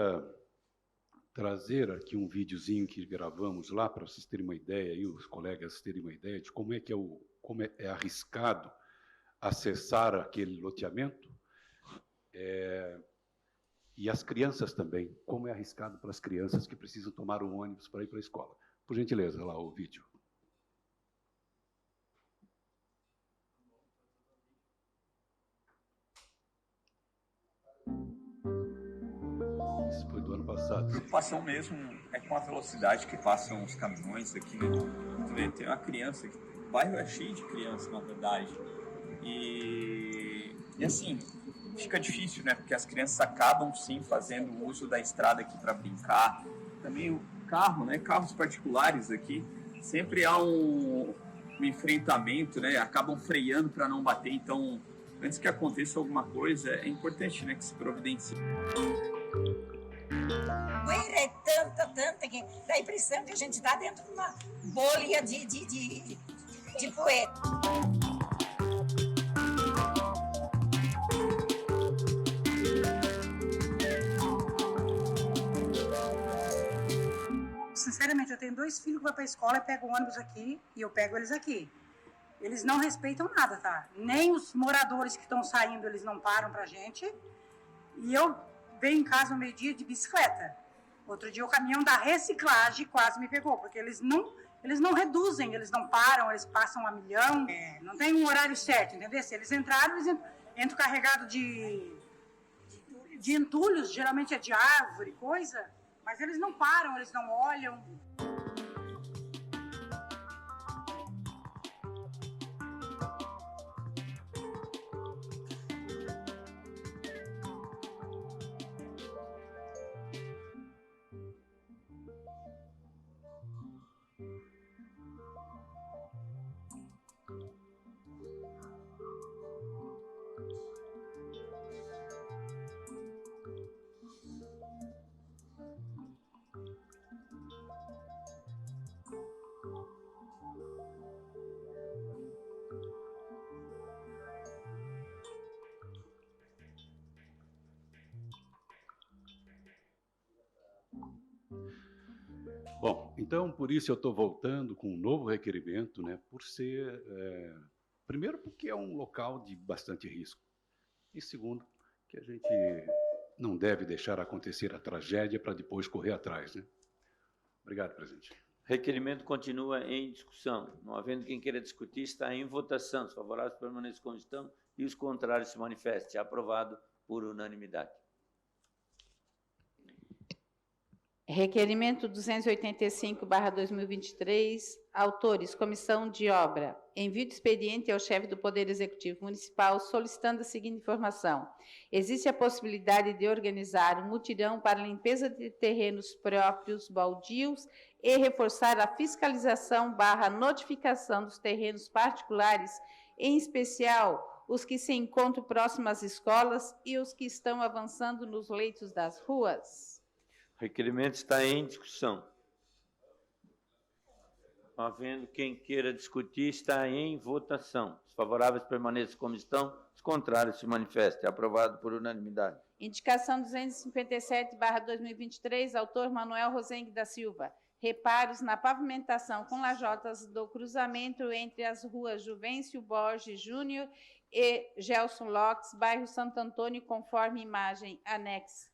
trazer aqui um videozinho que gravamos lá, para vocês terem uma ideia, e os colegas terem uma ideia de como é arriscado acessar aquele loteamento, e as crianças também, como é arriscado para as crianças que precisam tomar um ônibus para ir para a escola. Por gentileza, lá o vídeo. Isso foi do ano passado. A preocupação mesmo é com a velocidade que passam os caminhões aqui, né? Tem uma criança, o bairro é cheio de crianças, na verdade. E assim, fica difícil, né? Porque as crianças acabam, sim, fazendo uso da estrada aqui para brincar. Também o carro, né? Carros particulares aqui, sempre há um enfrentamento, né? Acabam freando para não bater. Então, antes que aconteça alguma coisa, é importante, né, que se providencie. O erro é tanta que dá a impressão que a gente está dentro de uma bolha de poeira. Sinceramente, eu tenho 2 filhos que vão para a escola e pegam o ônibus aqui e eu pego eles aqui. Eles não respeitam nada, tá? Nem os moradores que estão saindo, eles não param pra gente. E eu venho em casa no meio-dia de bicicleta. Outro dia o caminhão da reciclagem quase me pegou, porque eles não reduzem, eles não param, eles passam a milhão. Não tem um horário certo, entendeu? Se eles entraram, eles entram carregados de entulhos, geralmente é de árvore, coisa, mas eles não param, eles não olham. Então, por isso eu estou voltando com um novo requerimento, né, por ser, primeiro, porque é um local de bastante risco, e segundo, que a gente não deve deixar acontecer a tragédia para depois correr atrás, né? Obrigado, presidente. Requerimento continua em discussão. Não havendo quem queira discutir, está em votação. Os favoráveis permaneçam como estão e os contrários se manifestem. Aprovado por unanimidade. Requerimento 285/2023, autores, Comissão de Obra. Envio de expediente ao chefe do Poder Executivo Municipal solicitando a seguinte informação. Existe a possibilidade de organizar um mutirão para limpeza de terrenos próprios, baldios, e reforçar a fiscalização / notificação dos terrenos particulares, em especial os que se encontram próximos às escolas e os que estão avançando nos leitos das ruas. O requerimento está em discussão. Não havendo quem queira discutir, está em votação. Os favoráveis permaneçam como estão, os contrários se manifestem. Aprovado por unanimidade. Indicação 257/2023, autor Manuel Rosengue da Silva. Reparos na pavimentação com lajotas do cruzamento entre as ruas Juvencio Borges Júnior e Gelson Lopes, bairro Santo Antônio, conforme imagem anexa.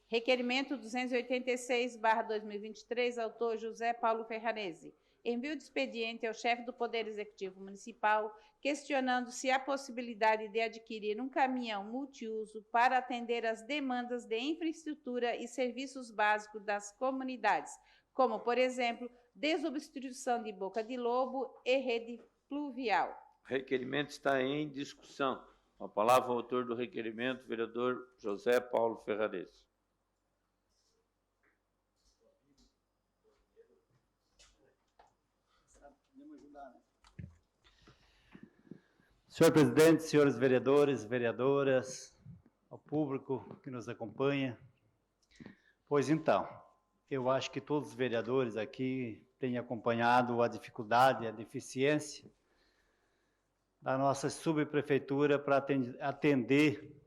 Requerimento 286/2023, autor José Paulo Ferrarese. Envio de expediente ao chefe do Poder Executivo Municipal, questionando se há possibilidade de adquirir um caminhão multiuso para atender às demandas de infraestrutura e serviços básicos das comunidades, como, por exemplo, desobstrução de boca de lobo e rede pluvial. O requerimento está em discussão. Com a palavra, o autor do requerimento, vereador José Paulo Ferrarese. Senhor presidente, senhores vereadores, vereadoras, ao público que nos acompanha. Pois então, eu acho que todos os vereadores aqui têm acompanhado a dificuldade, a deficiência da nossa subprefeitura para atender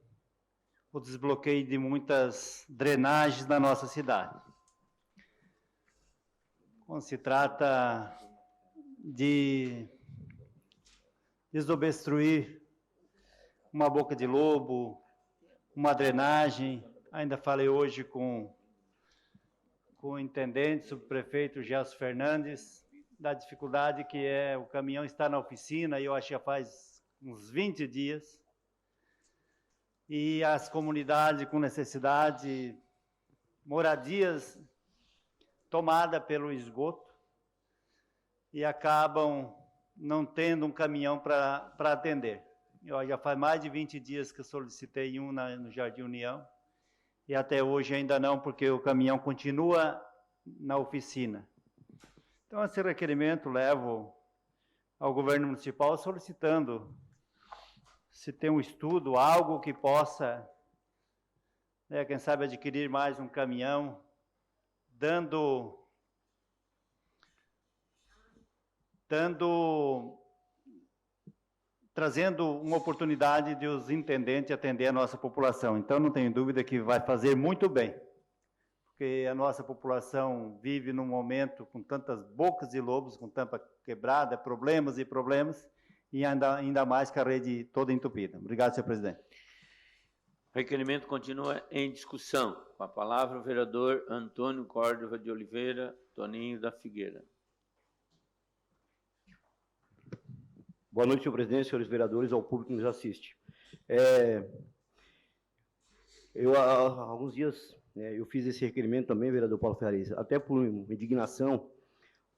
o desbloqueio de muitas drenagens na nossa cidade. Quando se trata de desobstruir uma boca de lobo, uma drenagem, ainda falei hoje com o intendente, subprefeito Gelson Fernandes, da dificuldade que é o caminhão estar na oficina, e eu acho que já faz uns 20 dias, e as comunidades com necessidade, moradias tomadas pelo esgoto, e acabam não tendo um caminhão para atender. Eu já faz mais de 20 dias que eu solicitei um no Jardim União, e até hoje ainda não, porque o caminhão continua na oficina. Então, esse requerimento levo ao governo municipal solicitando se tem um estudo, algo que possa, quem sabe, adquirir mais um caminhão, trazendo uma oportunidade de os intendentes atender a nossa população. Então, não tenho dúvida que vai fazer muito bem, porque a nossa população vive num momento com tantas bocas de lobos, com tanta quebrada, problemas e problemas, e ainda mais com a rede toda entupida. Obrigado, senhor presidente. O requerimento continua em discussão. Com a palavra, o vereador Antônio Córdova de Oliveira, Toninho da Figueira. Boa noite, senhor presidente, senhores vereadores, ao público que nos assiste. Eu, há alguns dias, eu fiz esse requerimento também, vereador Paulo Ferrarese, até por indignação,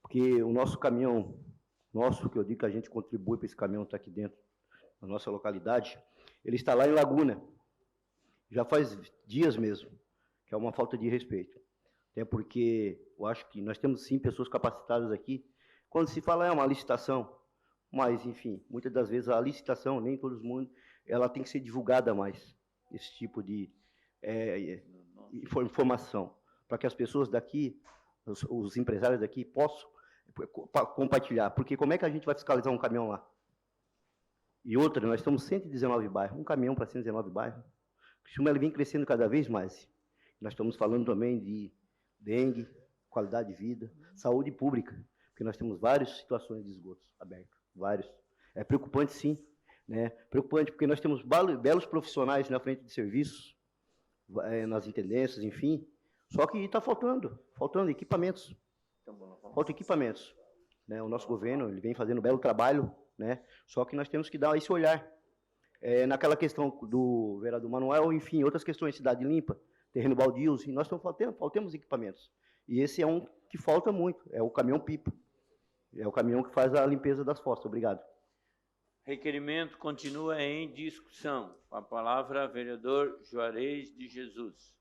porque o nosso caminhão, que eu digo que a gente contribui para esse caminhão estar aqui dentro da nossa localidade, ele está lá em Laguna, já faz dias mesmo, que é uma falta de respeito. Até porque eu acho que nós temos, sim, pessoas capacitadas aqui. Quando se fala é uma licitação, mas, enfim, muitas das vezes a licitação, nem todo mundo, ela tem que ser divulgada mais, esse tipo de informação, para que as pessoas daqui, os empresários daqui, possam compartilhar. Porque como é que a gente vai fiscalizar um caminhão lá? E outra, nós estamos 119 bairros, um caminhão para 119 bairros. O Criciúma ele vem crescendo cada vez mais. Nós estamos falando também de dengue, qualidade de vida, saúde pública, porque nós temos várias situações de esgotos abertos, vários. É preocupante, sim, né? Preocupante porque nós temos belos profissionais na frente de serviços, nas intendências, enfim, só que está faltando equipamentos. Faltam equipamentos. Né? O nosso governo ele vem fazendo um belo trabalho, né? Só que nós temos que dar esse olhar. Naquela questão do vereador Manuel, enfim, outras questões, cidade limpa, terreno baldio, e nós estamos faltamos equipamentos. E esse é um que falta muito, é o caminhão-pipa. É o caminhão que faz a limpeza das fossas. Obrigado. Requerimento continua em discussão. Com a palavra, vereador Juarez de Jesus.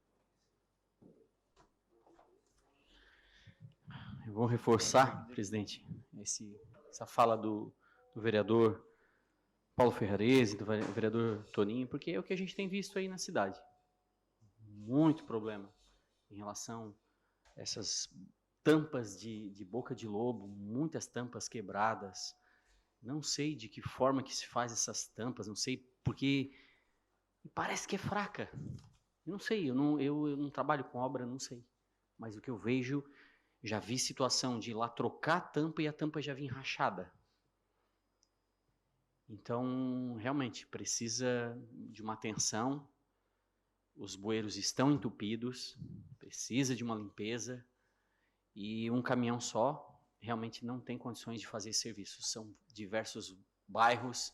Eu vou reforçar, presidente, essa fala do vereador Paulo Ferrarese, do vereador Toninho, porque é o que a gente tem visto aí na cidade. Muito problema em relação a essas tampas de boca de lobo, muitas tampas quebradas. Não sei de que forma que se faz essas tampas, não sei, porque parece que é fraca. Eu não sei, eu não trabalho com obra, não sei. Mas o que eu vejo, já vi situação de ir lá trocar a tampa e a tampa já vinha rachada. Então, realmente, precisa de uma atenção. Os bueiros estão entupidos, precisa de uma limpeza. E um caminhão só realmente não tem condições de fazer serviço. São diversos bairros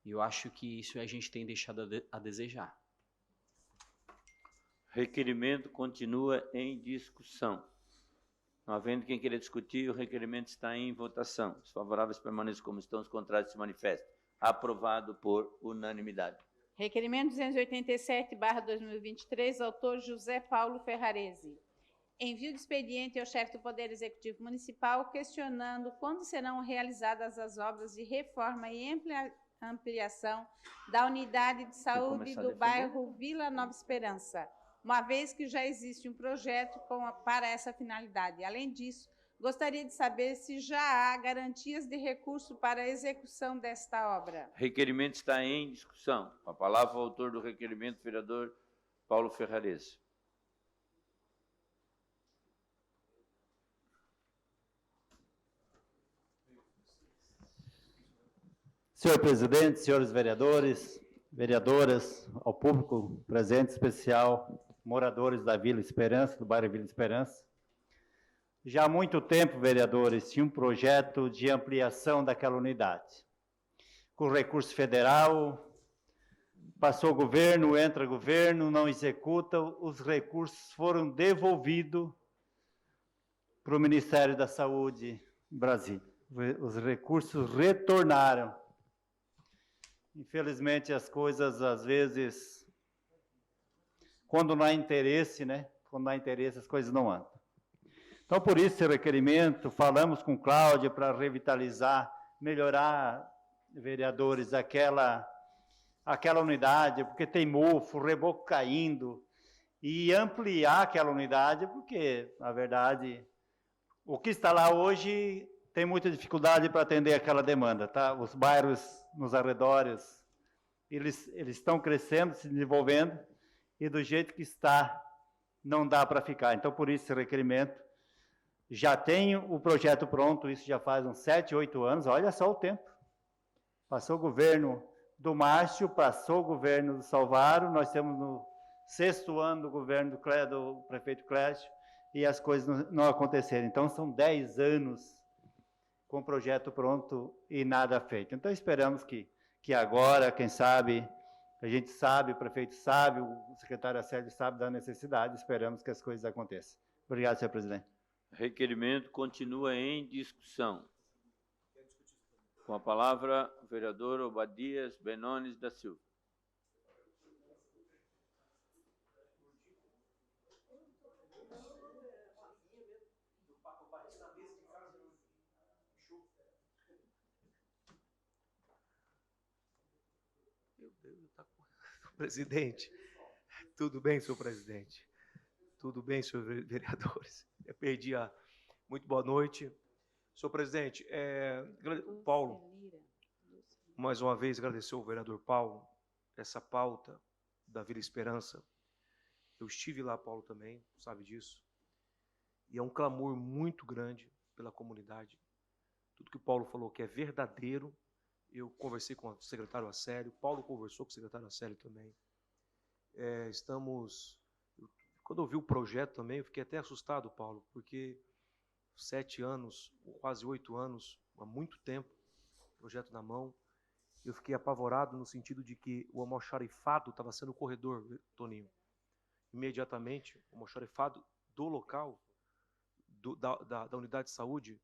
e eu acho que isso a gente tem deixado a desejar. Requerimento continua em discussão. Não havendo quem queira discutir, o requerimento está em votação. Os favoráveis permaneçam como estão, os contrários se manifestem. Aprovado por unanimidade. Requerimento 287/2023, autor José Paulo Ferrarese. Envio de expediente ao chefe do Poder Executivo Municipal questionando quando serão realizadas as obras de reforma e ampliação da unidade de saúde do bairro Vila Nova Esperança, uma vez que já existe um projeto para essa finalidade. Além disso, gostaria de saber se já há garantias de recurso para a execução desta obra. Requerimento está em discussão. Com a palavra, o autor do requerimento, vereador Paulo Ferrarese. Senhor presidente, senhores vereadores, vereadoras, ao público presente especial, moradores da Vila Esperança, do bairro Vila Esperança. Já há muito tempo, vereadores, tinha um projeto de ampliação daquela unidade. Com recurso federal, passou o governo, entra governo, não executa, os recursos foram devolvidos para o Ministério da Saúde em Brasília. Os recursos retornaram. Infelizmente, as coisas, às vezes, quando não há interesse, né? Quando não há interesse, as coisas não andam. Então, por isso, esse requerimento, falamos com Cláudia para revitalizar, melhorar, vereadores, aquela unidade, porque tem mofo, reboco caindo, e ampliar aquela unidade, porque, na verdade, o que está lá hoje tem muita dificuldade para atender aquela demanda, tá? Os bairros nos arredores, eles estão crescendo, se desenvolvendo, e do jeito que está, não dá para ficar. Então, por isso, esse requerimento, já tenho o projeto pronto, isso já faz uns 7, 8 anos, olha só o tempo. Passou o governo do Márcio, passou o governo do Salvaro, nós estamos no 6º ano do governo do prefeito Clécio, e as coisas não aconteceram. Então, são 10 anos com o projeto pronto e nada feito. Então, esperamos que agora, quem sabe, a gente sabe, o prefeito sabe, o secretário Acélio sabe da necessidade, esperamos que as coisas aconteçam. Obrigado, senhor presidente. Requerimento continua em discussão. Com a palavra, o vereador Obadias Benones da Silva. Meu Deus, está com... Presidente, tudo bem, senhor presidente? Tudo bem, senhores vereadores? Eu perdi a... Muito boa noite. Senhor presidente, Paulo, mais uma vez agradecer ao vereador Paulo, essa pauta da Vila Esperança. Eu estive lá, Paulo, também, sabe disso. E é um clamor muito grande pela comunidade. Tudo que o Paulo falou que é verdadeiro. Eu conversei com o secretário Acélio, Paulo conversou com o secretário Acélio também. Quando eu vi o projeto também, eu fiquei até assustado, Paulo, porque 7 anos, quase 8 anos, há muito tempo, projeto na mão, eu fiquei apavorado no sentido de que o almoxarifado estava sendo o corredor, Toninho. Imediatamente, o almoxarifado do local, da unidade de saúde,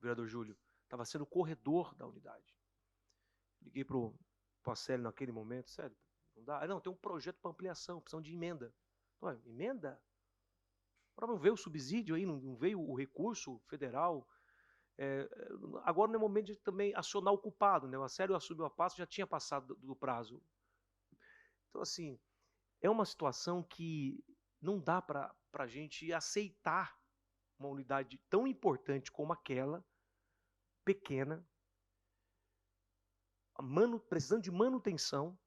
vereador Júlio, estava sendo o corredor da unidade. Liguei para o Acélio naquele momento, sério, não dá? Não, tem um projeto para ampliação, precisam de emenda. Ué, emenda? Agora não veio o subsídio aí, não veio o recurso federal. Agora não é momento de também acionar o culpado, né? O Acélio assumiu a pasta, já tinha passado do prazo. Então, assim, é uma situação que não dá para a gente aceitar uma unidade tão importante como aquela, pequena, precisando de manutenção.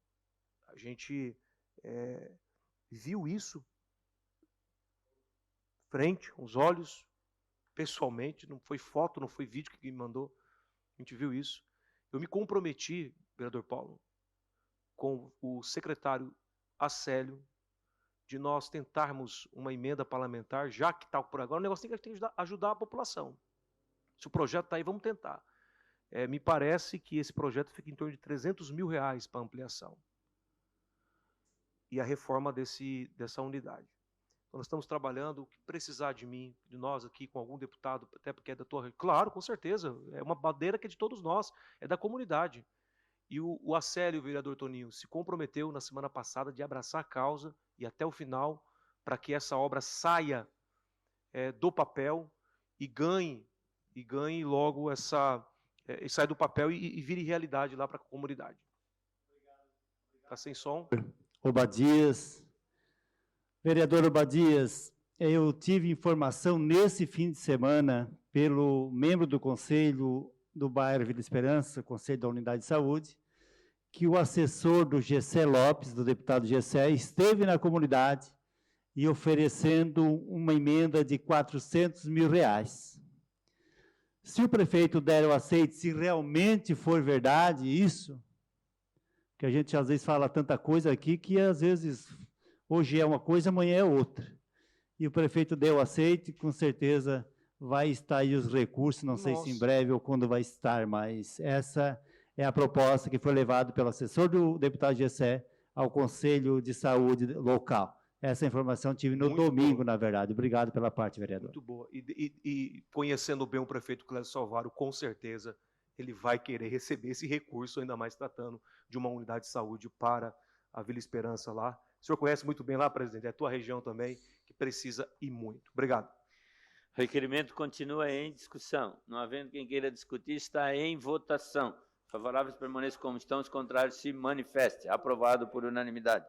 A gente viu isso frente, aos olhos, pessoalmente, não foi foto, não foi vídeo que me mandou, a gente viu isso. Eu me comprometi, vereador Paulo, com o secretário Acélio, de nós tentarmos uma emenda parlamentar, já que está por agora, o negócio tem que ajudar a população. Se o projeto está aí, vamos tentar. Me parece que esse projeto fica em torno de R$300 mil para ampliação e a reforma dessa unidade. Então, nós estamos trabalhando, o que precisar de mim, de nós aqui, com algum deputado, até porque é da tua... Claro, com certeza, é uma bandeira que é de todos nós, é da comunidade. E o Acélio, o vereador Toninho, se comprometeu na semana passada de abraçar a causa e até o final, para que essa obra saia do papel e ganhe logo saia do papel e vire realidade lá para a comunidade. Está sem som? Obadias. Vereador Obadias, eu tive informação nesse fim de semana pelo membro do Conselho do bairro Vila Esperança, Conselho da Unidade de Saúde, que o assessor do Gessé Lopes, do deputado Gessé, esteve na comunidade e oferecendo uma emenda de R$400 mil. Se o prefeito der o aceite, se realmente for verdade isso, que a gente às vezes fala tanta coisa aqui que às vezes hoje é uma coisa, amanhã é outra. E o prefeito deu o aceite, com certeza vai estar aí os recursos, não sei se em breve ou quando vai estar, mas essa é a proposta que foi levada pelo assessor do deputado Gessé ao Conselho de Saúde local. Essa informação tive no domingo, na verdade. Obrigado pela parte, vereador. Muito boa. E conhecendo bem o prefeito Clésio Salvaro, com certeza ele vai querer receber esse recurso, ainda mais tratando de uma unidade de saúde para a Vila Esperança lá. O senhor conhece muito bem lá, presidente, é a tua região também, que precisa e muito. Obrigado. O requerimento continua em discussão. Não havendo quem queira discutir, está em votação. Favoráveis permaneçam como estão, os contrários se manifestem. Aprovado por unanimidade.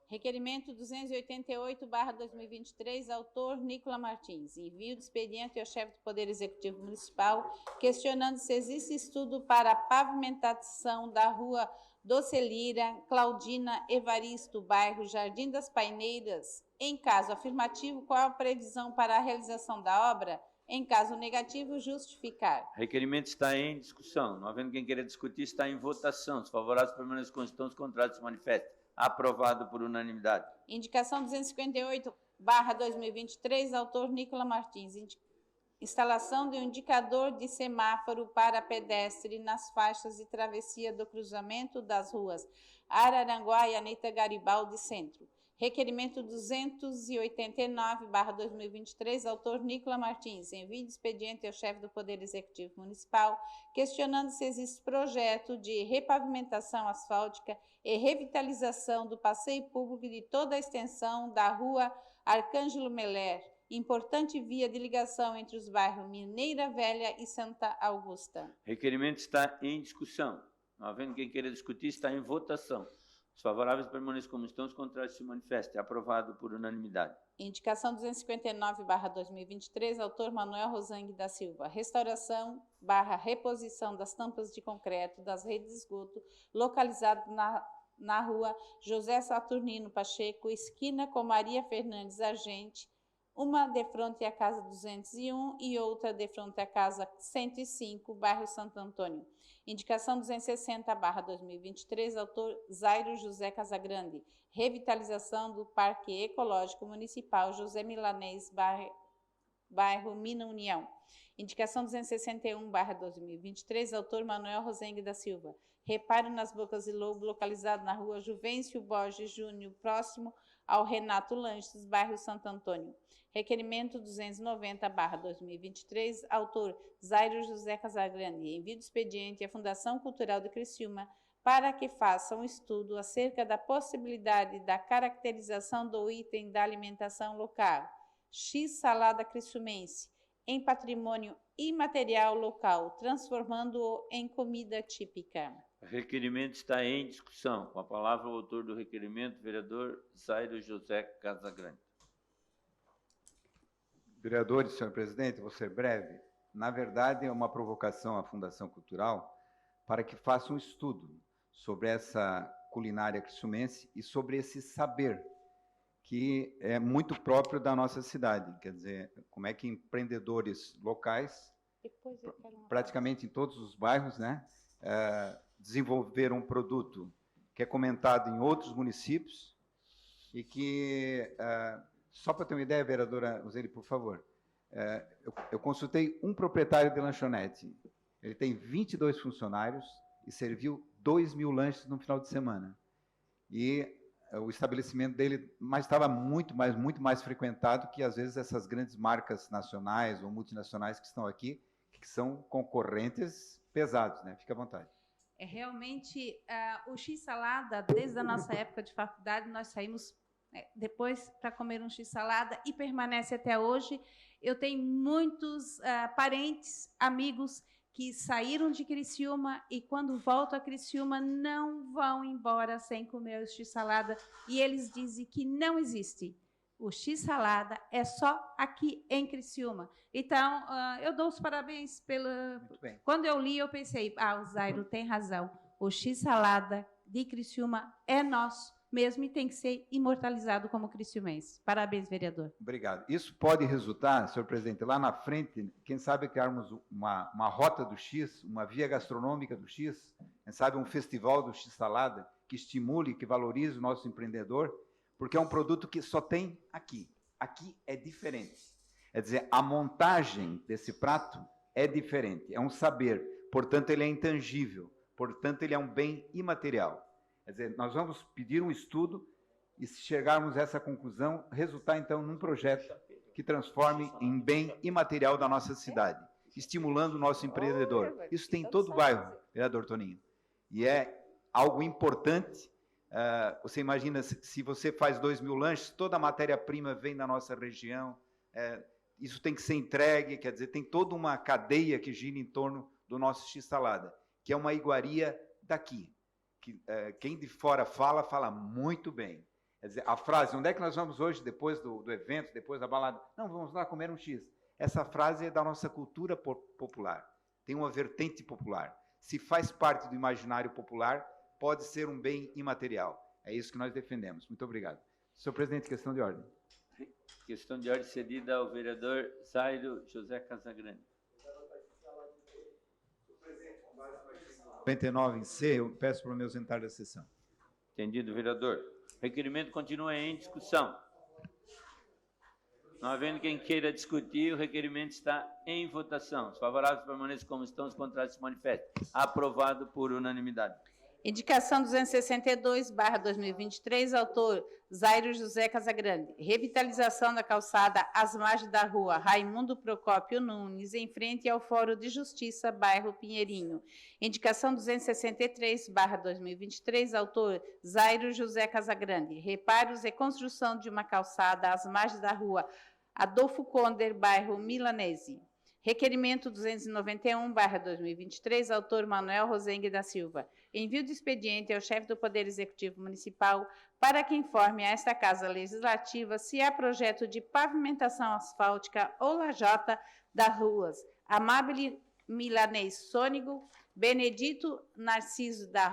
Requerimento 288/2023, autor Nicola Martins. Envio de expediente ao chefe do Poder Executivo Municipal, questionando se existe estudo para a pavimentação da rua Docelira, Claudina Evaristo, bairro Jardim das Paineiras. Em caso afirmativo, qual a previsão para a realização da obra? Em caso negativo, justificar. Requerimento está em discussão. Não havendo quem queira discutir, está em votação. Os favoráveis permaneçam como estão, os contrários se manifestem. Aprovado por unanimidade. Indicação 258/2023, autor Nicola Martins. Instalação de um indicador de semáforo para pedestre nas faixas de travessia do cruzamento das ruas Araranguá e Anita Garibaldi Centro. Requerimento 289/2023, autor Nicola Martins. Envio de expediente ao chefe do Poder Executivo Municipal, questionando se existe projeto de repavimentação asfáltica e revitalização do passeio público de toda a extensão da rua Arcângelo Meller, importante via de ligação entre os bairros Mineira Velha e Santa Augusta. Requerimento está em discussão. Não havendo quem queira discutir, está em votação. Os favoráveis permaneçam como estão, os contrários se manifestem. Aprovado por unanimidade. Indicação 259/2023, autor Manuel Rosangue da Silva. Restauração/reposição das tampas de concreto das redes de esgoto localizado na rua José Saturnino Pacheco, esquina com Maria Fernandes Argente, uma de frente à Casa 201 e outra de frente à Casa 105, bairro Santo Antônio. Indicação 260/2023, autor Zairo José Casagrande. Revitalização do Parque Ecológico Municipal José Milanês, bairro Mina União. Indicação 261/2023, autor Manuel Rosengue da Silva. Reparo nas bocas de lobo, localizado na rua Juvencio Borges Júnior, próximo ao Renato Lanches, bairro Santo Antônio. Requerimento 290/2023, autor Zairo José Casagrande. Envio de expediente à Fundação Cultural de Criciúma para que faça um estudo acerca da possibilidade da caracterização do item da alimentação local, X-salada criciumense, em patrimônio imaterial local, transformando-o em comida típica. O requerimento está em discussão. Com a palavra o autor do requerimento, vereador Zairo José Casagrande. Vereadores, senhor presidente, vou ser breve. Na verdade, é uma provocação à Fundação Cultural para que faça um estudo sobre essa culinária criciumense e sobre esse saber que é muito próprio da nossa cidade. Quer dizer, como é que empreendedores locais, praticamente em todos os bairros, né, desenvolveram um produto que é comentado em outros municípios e que, só para ter uma ideia, vereadora Uzeli, por favor, eu consultei um proprietário de lanchonete, ele tem 22 funcionários e serviu 2.000 lanches no final de semana. E o estabelecimento dele estava muito mais frequentado que, às vezes, essas grandes marcas nacionais ou multinacionais que estão aqui, que são concorrentes pesados, né? Fique à vontade. É realmente o X-salada, desde a nossa época de faculdade, nós saímos depois para comer um X-salada e permanece até hoje. Eu tenho muitos parentes, amigos que saíram de Criciúma e quando voltam a Criciúma não vão embora sem comer o X-salada e eles dizem que não existe. O X-salada é só aqui em Criciúma. Então, eu dou os parabéns pela... Quando eu li, eu pensei, o Zairo tem razão. O X-salada de Criciúma é nosso mesmo e tem que ser imortalizado como criciumense. Parabéns, vereador. Obrigado. Isso pode resultar, senhor presidente, lá na frente, quem sabe criarmos uma rota do X, uma via gastronômica do X, quem sabe um festival do X-salada que estimule, que valorize o nosso empreendedor, porque é um produto que só tem aqui. Aqui é diferente. Quer dizer, a montagem desse prato é diferente, é um saber, portanto, ele é intangível, portanto, ele é um bem imaterial. Quer dizer, nós vamos pedir um estudo e, se chegarmos a essa conclusão, resultar, então, num projeto que transforme em bem imaterial da nossa cidade, estimulando o nosso empreendedor. Isso tem em todo o bairro, vereador Toninho. E é algo importante. Você imagina, se você faz 2.000 lanches, toda a matéria-prima vem da nossa região, isso tem que ser entregue, quer dizer, tem toda uma cadeia que gira em torno do nosso X-salada, que é uma iguaria daqui. Quem de fora fala muito bem. Quer dizer, a frase, onde é que nós vamos hoje, depois do evento, depois da balada? Não, vamos lá comer um X. Essa frase é da nossa cultura popular, tem uma vertente popular. Se faz parte do imaginário popular, pode ser um bem imaterial. É isso que nós defendemos. Muito obrigado. Senhor presidente, questão de ordem. Questão de ordem cedida ao vereador Zairo José Casagrande. 99 em C, eu peço para o meu ausentar da sessão. Entendido, vereador. O requerimento continua em discussão. Não havendo quem queira discutir, o requerimento está em votação. Os favoráveis permaneçam como estão, os contrários se manifestem. Aprovado por unanimidade. Indicação 262/2023, autor Zairo José Casagrande. Revitalização da calçada às margens da rua Raimundo Procópio Nunes, em frente ao Fórum de Justiça, bairro Pinheirinho. Indicação 263/2023, autor Zairo José Casagrande. Reparos e construção de uma calçada às margens da rua Adolfo Conder, bairro Milanese. Requerimento 291/2023, autor Manuel Rosengue da Silva. Envio de expediente ao chefe do Poder Executivo Municipal para que informe a esta Casa Legislativa se há projeto de pavimentação asfáltica ou lajota das ruas Amabile Milanês Sônigo, Benedito Narciso da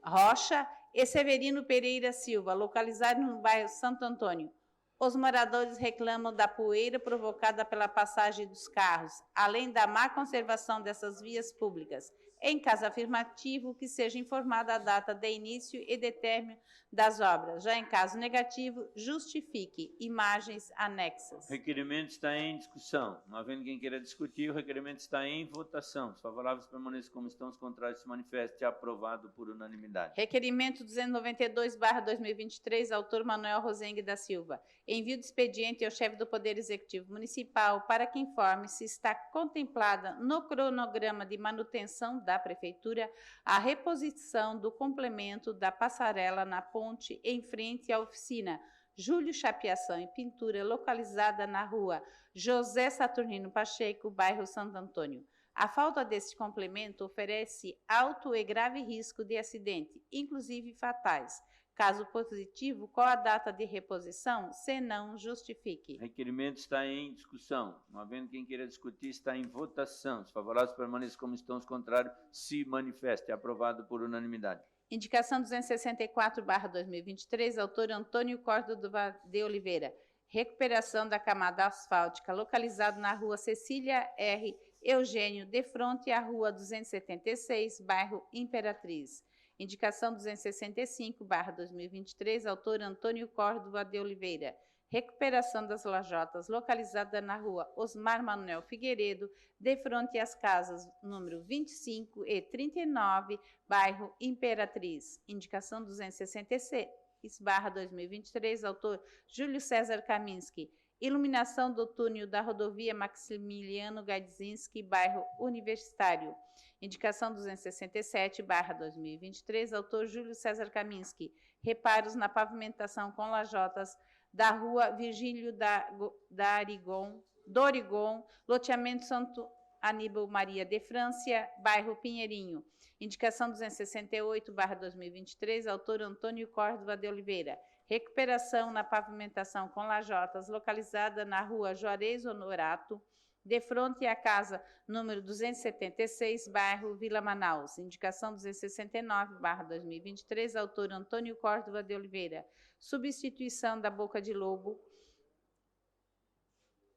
Rocha e Severino Pereira Silva, localizado no bairro Santo Antônio. Os moradores reclamam da poeira provocada pela passagem dos carros, além da má conservação dessas vias públicas. Em caso afirmativo, que seja informada a data de início e de término das obras. Já em caso negativo, justifique. Imagens anexas. O requerimento está em discussão. Não havendo quem queira discutir, o requerimento está em votação. Os favoráveis permaneçam como estão, os contrários se manifestem. Aprovado por unanimidade. Requerimento 292/2023, autor Manuel Rosengue da Silva. Envio de expediente ao chefe do Poder Executivo Municipal para que informe se está contemplada no cronograma de manutenção da Prefeitura a reposição do complemento da passarela na ponte em frente à oficina Júlio Chapeação e Pintura, localizada na rua José Saturnino Pacheco, bairro Santo Antônio. A falta deste complemento oferece alto e grave risco de acidente, inclusive fatais. Caso positivo, qual a data de reposição? Se não, justifique. O requerimento está em discussão. Não havendo quem queira discutir, está em votação. Os favoráveis permaneçam como estão, os contrários se manifestem. Aprovado por unanimidade. Indicação 264/2023, autor Antônio Córdoba de Oliveira. Recuperação da camada asfáltica, localizado na rua Cecília R. Eugênio, de frente à rua 276, bairro Imperatriz. Indicação 265/2023, autor Antônio Córdoba de Oliveira. Recuperação das lajotas, localizada na rua Osmar Manuel Figueiredo, de frente às casas número 25 e 39, bairro Imperatriz. Indicação 266/2023, autor Júlio César Kaminski. Iluminação do túnel da rodovia Maximiliano Gadzinski, bairro Universitário. Indicação 267/2023, autor Júlio César Kaminski. Reparos na pavimentação com lajotas da rua Virgílio do Origon, loteamento Santo Aníbal Maria de França, bairro Pinheirinho. Indicação 268/2023, autor Antônio Córdoba de Oliveira. Recuperação na pavimentação com lajotas, localizada na rua Juarez Honorato, de frente à casa número 276, bairro Vila Manaus. Indicação 269/2023, autor Antônio Córdoba de Oliveira. Substituição da boca de lobo,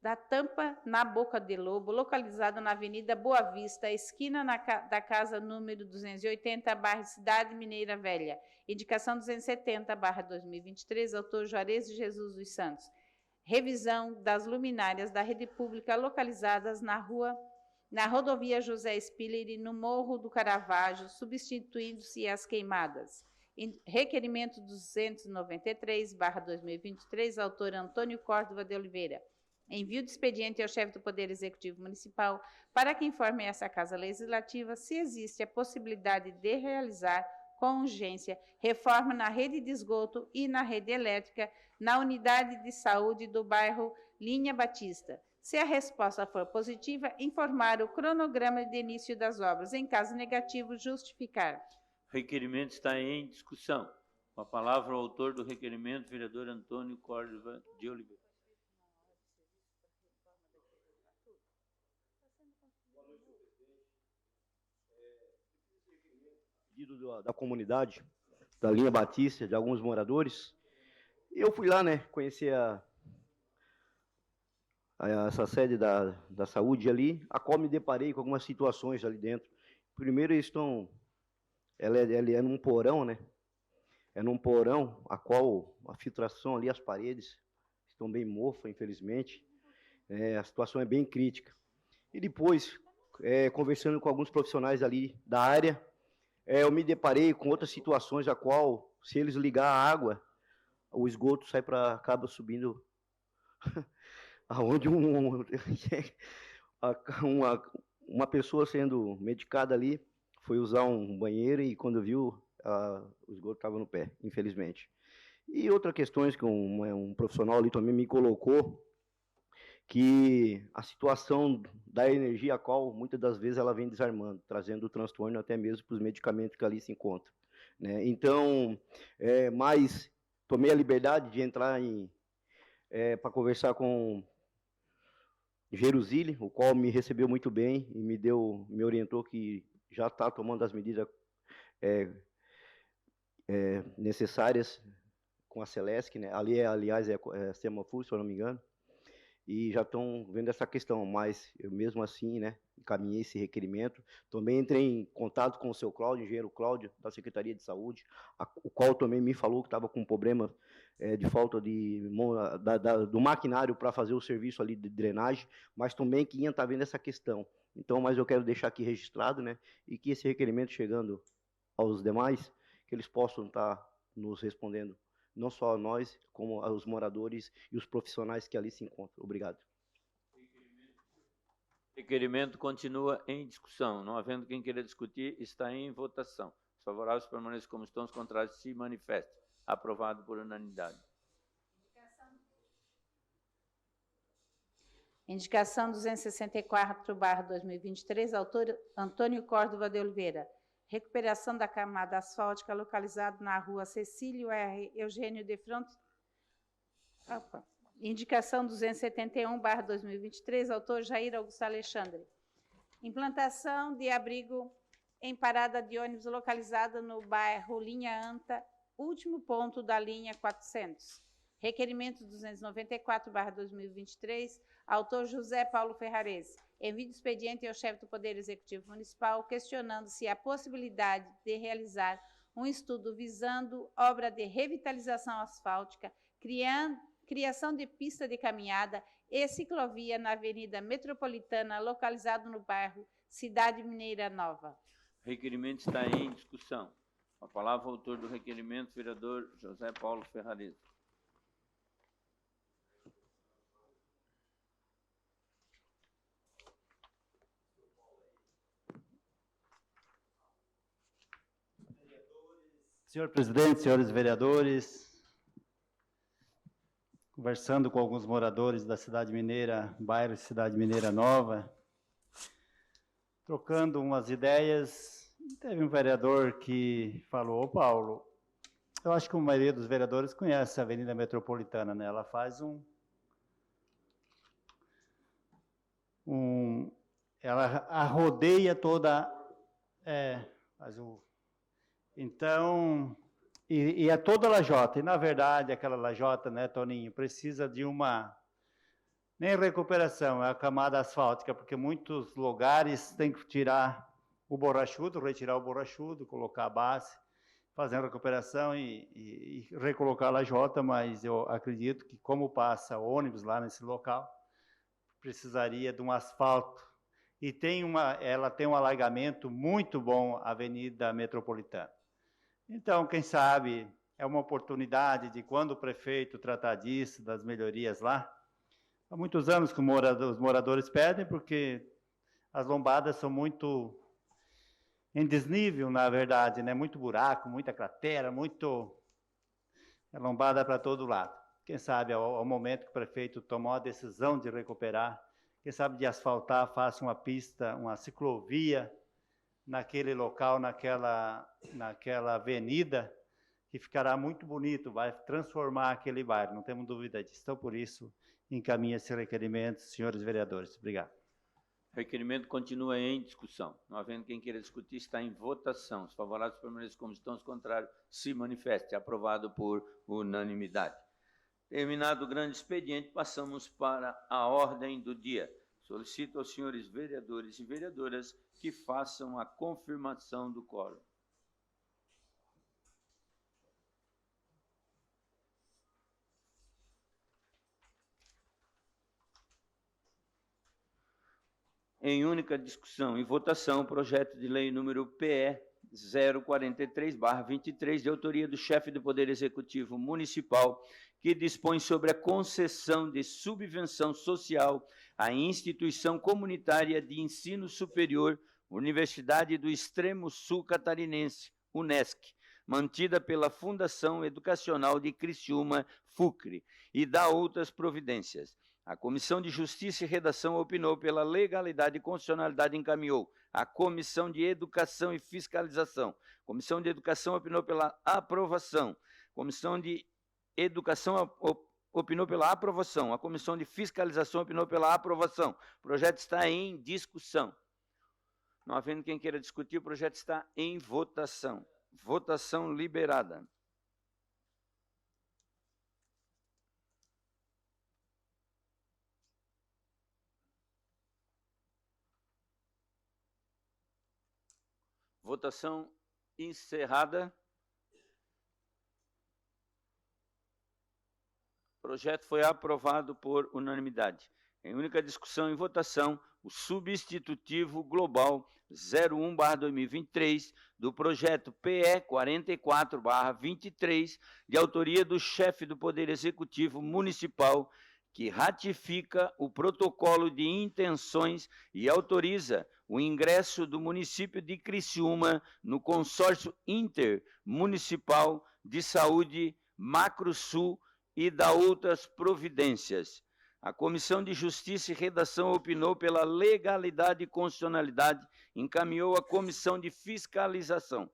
da tampa na boca de lobo, localizada na Avenida Boa Vista, esquina da casa número 280, bairro Cidade Mineira Velha. Indicação 270/2023, autor Juarez de Jesus dos Santos. Revisão das luminárias da rede pública localizadas na rodovia José Spiller, no Morro do Caravaggio, substituindo-se as queimadas. Requerimento 293/2023, autor Antônio Córdoba de Oliveira. Envio de expediente ao chefe do Poder Executivo Municipal para que informe essa Casa Legislativa se existe a possibilidade de realizar com urgência reforma na rede de esgoto e na rede elétrica na unidade de saúde do bairro Linha Batista. Se a resposta for positiva, informar o cronograma de início das obras. Em caso negativo, justificar. O requerimento está em discussão. Com a palavra o autor do requerimento, vereador Antônio Córdoba de Oliveira. Pedido da comunidade, da Linha Batista, de alguns moradores. Eu fui lá, né, conhecer essa sede da saúde ali, a qual me deparei com algumas situações ali dentro. Primeiro, ela é num porão, né? É num porão, a qual a filtração ali, as paredes estão bem mofas, infelizmente. A situação é bem crítica. E depois, conversando com alguns profissionais ali da área, eu me deparei com outras situações, a qual, se eles ligar a água, o esgoto acaba subindo aonde uma pessoa sendo medicada ali foi usar um banheiro e quando viu, o esgoto estava no pé, infelizmente. E outras questões que um profissional ali também me colocou, que a situação da energia, a qual muitas das vezes ela vem desarmando, trazendo transtorno até mesmo para os medicamentos que ali se encontram, né? Então, mas tomei a liberdade de entrar para conversar com Jerusile, o qual me recebeu muito bem e me orientou que já está tomando as medidas necessárias com a Celesc, né? Ali, aliás, é Semafur, se eu não me engano, e já estão vendo essa questão, mas eu mesmo assim, né, encaminhei esse requerimento. Também entrei em contato com o seu Cláudio, engenheiro Cláudio, da Secretaria de Saúde, o qual também me falou que estava com problema de falta do maquinário para fazer o serviço ali de drenagem, mas também que ia estar vendo essa questão. Então, mas eu quero deixar aqui registrado, né, e que esse requerimento chegando aos demais, que eles possam estar nos respondendo, não só a nós, como aos moradores e os profissionais que ali se encontram. Obrigado. O requerimento continua em discussão. Não havendo quem queira discutir, está em votação. Os favoráveis permaneçam como estão, os contrários se manifestem. Aprovado por unanimidade. Indicação 264/2023, autor Antônio Córdova de Oliveira. Recuperação da camada asfáltica localizada na rua Cecílio R. Eugênio de Frontes. Indicação 271/2023, autor Jair Augusto Alexandre. Implantação de abrigo em parada de ônibus localizada no bairro Linha Anta, último ponto da linha 400. Requerimento 294/2023, autor José Paulo Ferrarese. Envio de expediente ao chefe do Poder Executivo Municipal, questionando se há possibilidade de realizar um estudo visando obra de revitalização asfáltica, criação de pista de caminhada e ciclovia na Avenida Metropolitana, localizado no bairro Cidade Mineira Nova. O requerimento está em discussão. A palavra ao autor do requerimento, vereador José Paulo Ferrarese. Senhor presidente, senhores vereadores, conversando com alguns moradores da cidade mineira, bairro Cidade Mineira Nova, trocando umas ideias, teve um vereador que falou: ô Paulo, eu acho que a maioria dos vereadores conhece a Avenida Metropolitana, né? Ela faz ela rodeia toda, então, e é toda lajota, e na verdade aquela lajota, né, Toninho, precisa de nem recuperação, é a camada asfáltica, porque muitos lugares tem que tirar o borrachudo, retirar o borrachudo, colocar a base, fazer a recuperação e recolocar a lajota, mas eu acredito que como passa ônibus lá nesse local, precisaria de um asfalto, e ela tem um alargamento muito bom, a Avenida Metropolitana. Então, quem sabe, é uma oportunidade de, quando o prefeito tratar disso, das melhorias lá, há muitos anos que os moradores pedem, porque as lombadas são muito em desnível, na verdade, né? Muito buraco, muita cratera, lombada para todo lado. Quem sabe, ao momento que o prefeito tomou a decisão de recuperar, quem sabe de asfaltar, faça uma pista, uma ciclovia, naquele local, naquela avenida, que ficará muito bonito, vai transformar aquele bairro, não temos dúvida disso. Então, por isso, encaminha esse requerimento, senhores vereadores. Obrigado. O requerimento continua em discussão. Não havendo quem queira discutir, está em votação. Os favoráveis permaneçam como estão, os contrários se manifestem. Aprovado por unanimidade. Terminado o grande expediente, passamos para a ordem do dia. Solicito aos senhores vereadores e vereadoras que façam a confirmação do quórum. Em única discussão e votação, o projeto de lei número PE 043/23, de autoria do chefe do Poder Executivo Municipal, que dispõe sobre a concessão de subvenção social à instituição comunitária de ensino superior, Universidade do Extremo Sul Catarinense, UNESCO, mantida pela Fundação Educacional de Criciúma, FUCRE, e dá outras providências. A Comissão de Justiça e Redação opinou pela legalidade e constitucionalidade, encaminhou. A Comissão de Educação e Fiscalização. Comissão de Educação opinou pela aprovação. Comissão de Educação opinou pela aprovação. A Comissão de Fiscalização opinou pela aprovação. O projeto está em discussão. Não havendo quem queira discutir, o projeto está em votação. Votação liberada. Votação encerrada. O projeto foi aprovado por unanimidade. Em única discussão e votação, o substitutivo global 01/2023 do projeto PE 44/23, de autoria do chefe do Poder Executivo Municipal, que ratifica o protocolo de intenções e autoriza o ingresso do município de Criciúma no consórcio intermunicipal de saúde Macrosul e da outras providências. A Comissão de Justiça e Redação opinou pela legalidade e constitucionalidade, encaminhou à Comissão de Fiscalização.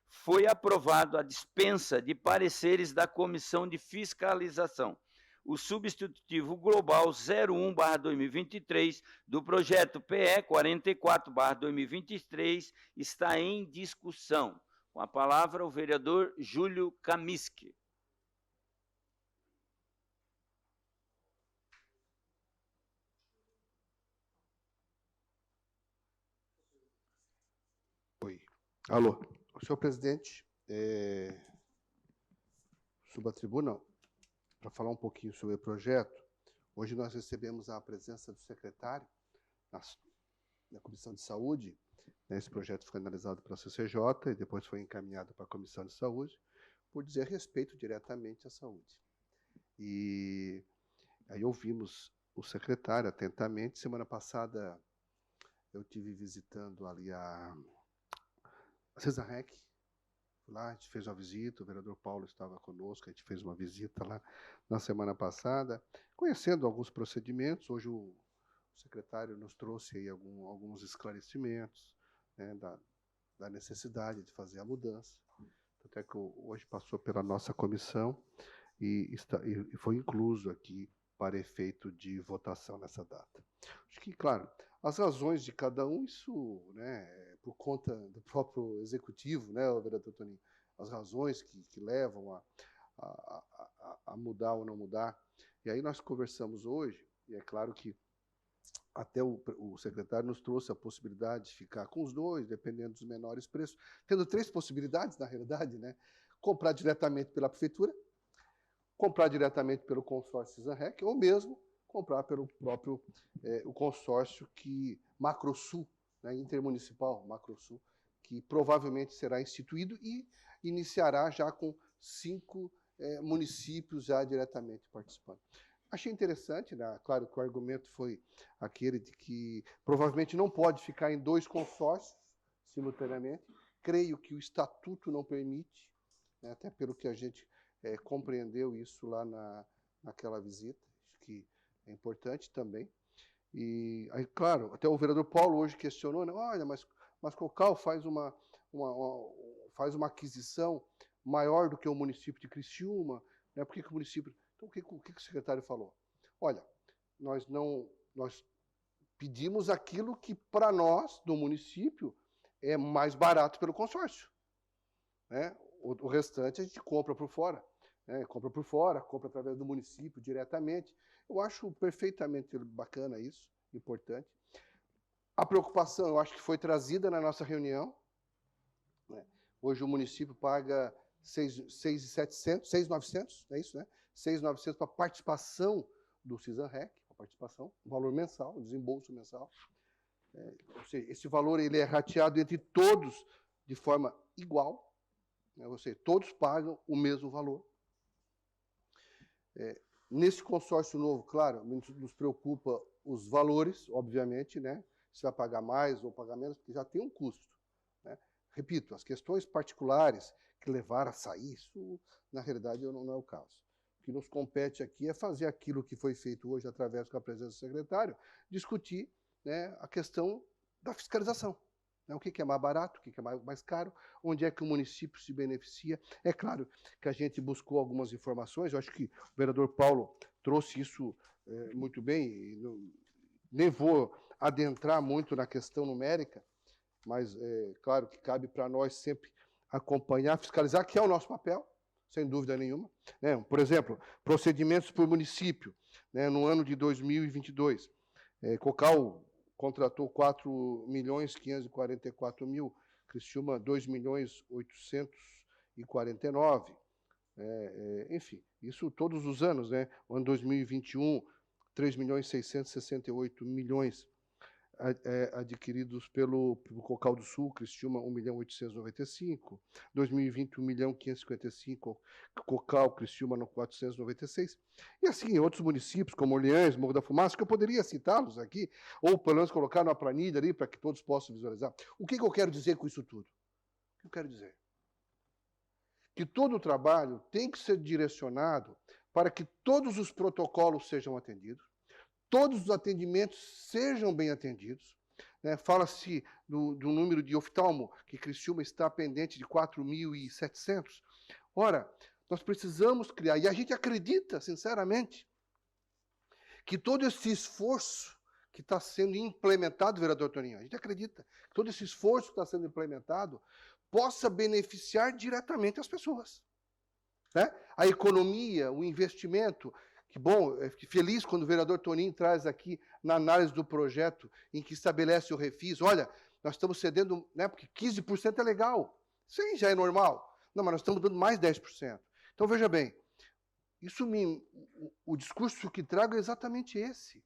Foi aprovado a dispensa de pareceres da Comissão de Fiscalização. O substitutivo global 01/2023 do projeto PE 44/2023 está em discussão. Com a palavra, o vereador Júlio Kamiski. Alô, senhor presidente, subo à tribuna para falar um pouquinho sobre o projeto. Hoje nós recebemos a presença do secretário na Comissão de Saúde. Esse projeto foi analisado pela CCJ e depois foi encaminhado para a Comissão de Saúde, por dizer respeito diretamente à saúde. E aí ouvimos o secretário atentamente. Semana passada eu estive visitando ali a CISARREC, lá a gente fez uma visita, o vereador Paulo estava conosco, a gente fez uma visita lá na semana passada, conhecendo alguns procedimentos. Hoje o secretário nos trouxe aí alguns esclarecimentos, né, da necessidade de fazer a mudança. Até que hoje passou pela nossa comissão e foi incluso aqui para efeito de votação nessa data. Acho que, claro, as razões de cada um, isso, né, por conta do próprio executivo, né, o vereador Toninho, as razões que levam a mudar ou não mudar. E aí nós conversamos hoje, e é claro que até o secretário nos trouxe a possibilidade de ficar com os dois, dependendo dos menores preços, tendo 3 possibilidades, na realidade, né? Comprar diretamente pela prefeitura, comprar diretamente pelo consórcio CISARREC, ou mesmo comprar pelo próprio o consórcio Macrosul, né, intermunicipal Macrosul, que provavelmente será instituído e iniciará já com 5 municípios já diretamente participando. Achei interessante, né? Claro que o argumento foi aquele de que provavelmente não pode ficar em 2 consórcios simultaneamente. Creio que o estatuto não permite, né, até pelo que a gente compreendeu isso lá naquela visita. Acho que é importante também. E aí, claro, até o vereador Paulo hoje questionou, né? Olha, mas Cocal faz uma aquisição maior do que o município de Criciúma, né? Por que o município... Então, o que o secretário falou? Olha, nós pedimos aquilo que, para nós, do município, é mais barato pelo consórcio, né? O restante a gente compra por fora, né? Compra por fora, compra através do município diretamente. Eu acho perfeitamente bacana isso, importante. A preocupação, eu acho que foi trazida na nossa reunião, né? Hoje o município paga 6.900, é isso, né? 6.900 para participação do CISARREC, a participação, valor mensal, desembolso mensal. Ou seja, esse valor ele é rateado entre todos de forma igual, né? Ou seja, todos pagam o mesmo valor. Nesse consórcio novo, claro, nos preocupa os valores, obviamente, né? Se vai pagar mais ou pagar menos, porque já tem um custo, né? Repito, as questões particulares que levaram a sair, isso, na realidade, não é o caso. O que nos compete aqui é fazer aquilo que foi feito hoje, através da presença do secretário, discutir, né, a questão da fiscalização. Né? O que é mais barato, o que é mais caro, onde é que o município se beneficia. É claro que a gente buscou algumas informações, eu acho que o vereador Paulo trouxe isso muito bem, e nem vou adentrar muito na questão numérica, mas é claro que cabe para nós sempre acompanhar, fiscalizar, que é o nosso papel, sem dúvida nenhuma, né? Por exemplo, procedimentos por município, né? No ano de 2022, Cocal contratou 4.544.000 Criciúma 2.849.000. Enfim, isso todos os anos, né? O ano 2021, 3.668.000 adquiridos pelo Cocal do Sul, Criciúma 1.895.000, 2020 1.555.000, Cocal, Criciúma 496, e assim em outros municípios, como Orleans, Morro da Fumaça, que eu poderia citá-los aqui, ou pelo menos colocar na planilha ali, para que todos possam visualizar. O que eu quero dizer com isso tudo? O que eu quero dizer? Que todo o trabalho tem que ser direcionado para que todos os protocolos sejam atendidos, todos os atendimentos sejam bem atendidos. Né? Fala-se do número de oftalmo, que Criciúma está pendente de 4.700. Ora, nós precisamos criar, e a gente acredita, sinceramente, que todo esse esforço que está sendo implementado, vereador Toninho, a gente acredita que todo esse esforço que está sendo implementado possa beneficiar diretamente as pessoas. Né? A economia, o investimento. Que bom, fiquei feliz quando o vereador Toninho traz aqui na análise do projeto em que estabelece o refis. Olha, nós estamos cedendo, né, porque 15% é legal. Isso aí já é normal. Não, mas nós estamos dando mais 10%. Então, veja bem, o discurso que trago é exatamente esse.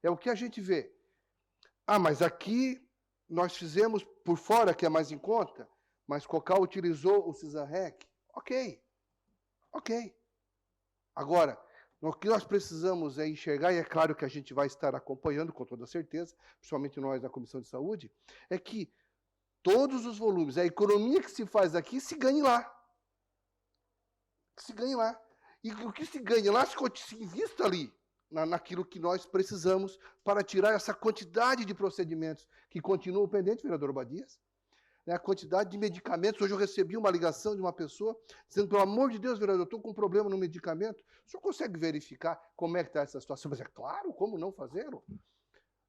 É o que a gente vê. Ah, mas aqui nós fizemos por fora, que é mais em conta, mas Cocal utilizou o CISAREC. Ok. Agora, o que nós precisamos é enxergar, e é claro que a gente vai estar acompanhando com toda certeza, principalmente nós da Comissão de Saúde, é que todos os volumes, a economia que se faz aqui, se ganhe lá. Que se ganhe lá. E o que se ganha lá, se invista ali, naquilo que nós precisamos para tirar essa quantidade de procedimentos que continuam pendentes, vereador Obadias. A quantidade de medicamentos. Hoje eu recebi uma ligação de uma pessoa dizendo, pelo amor de Deus, vereador, eu estou com um problema no medicamento. O senhor consegue verificar como é que está essa situação? Mas é claro, como não fazê-lo?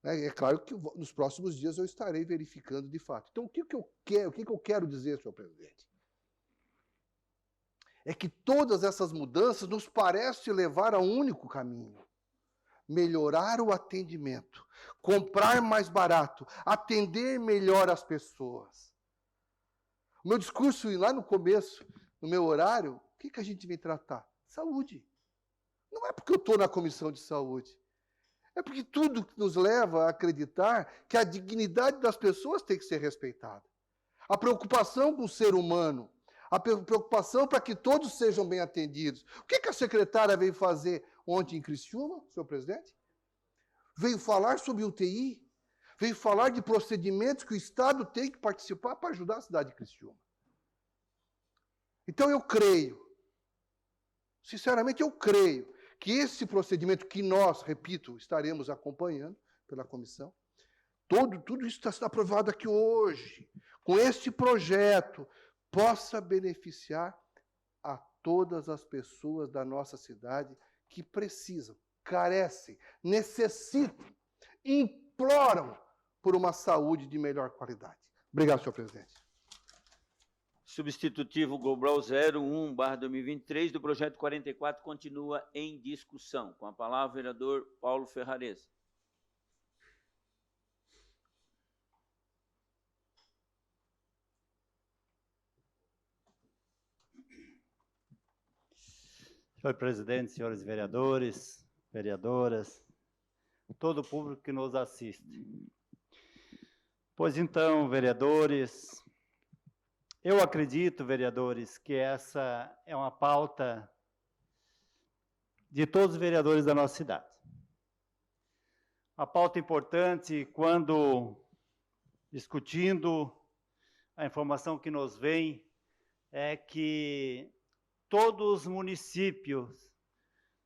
É claro que nos próximos dias eu estarei verificando de fato. Então, o que eu quero dizer, senhor presidente? É que todas essas mudanças nos parecem levar a um único caminho. Melhorar o atendimento, comprar mais barato, atender melhor as pessoas. O meu discurso, lá no começo, no meu horário, o que a gente vem tratar? Saúde. Não é porque eu estou na Comissão de Saúde. É porque tudo nos leva a acreditar que a dignidade das pessoas tem que ser respeitada. A preocupação com o ser humano, a preocupação para que todos sejam bem atendidos. O que a secretária veio fazer ontem em Criciúma, senhor presidente? Veio falar sobre UTI. Veio falar de procedimentos que o Estado tem que participar para ajudar a cidade de Criciúma. Então eu creio, sinceramente eu creio, que esse procedimento que nós, repito, estaremos acompanhando pela comissão, tudo isso está sendo aprovado aqui hoje, com esse projeto, possa beneficiar a todas as pessoas da nossa cidade que precisam, carecem, necessitam, imploram por uma saúde de melhor qualidade. Obrigado, senhor presidente. Substitutivo Global 01/2023 do projeto 44 continua em discussão. Com a palavra o vereador Paulo Ferrarese. Senhor presidente, senhores vereadores, vereadoras, todo o público que nos assiste. Pois então, vereadores, eu acredito, vereadores, que essa é uma pauta de todos os vereadores da nossa cidade. Uma pauta importante quando discutindo a informação que nos vem é que todos os municípios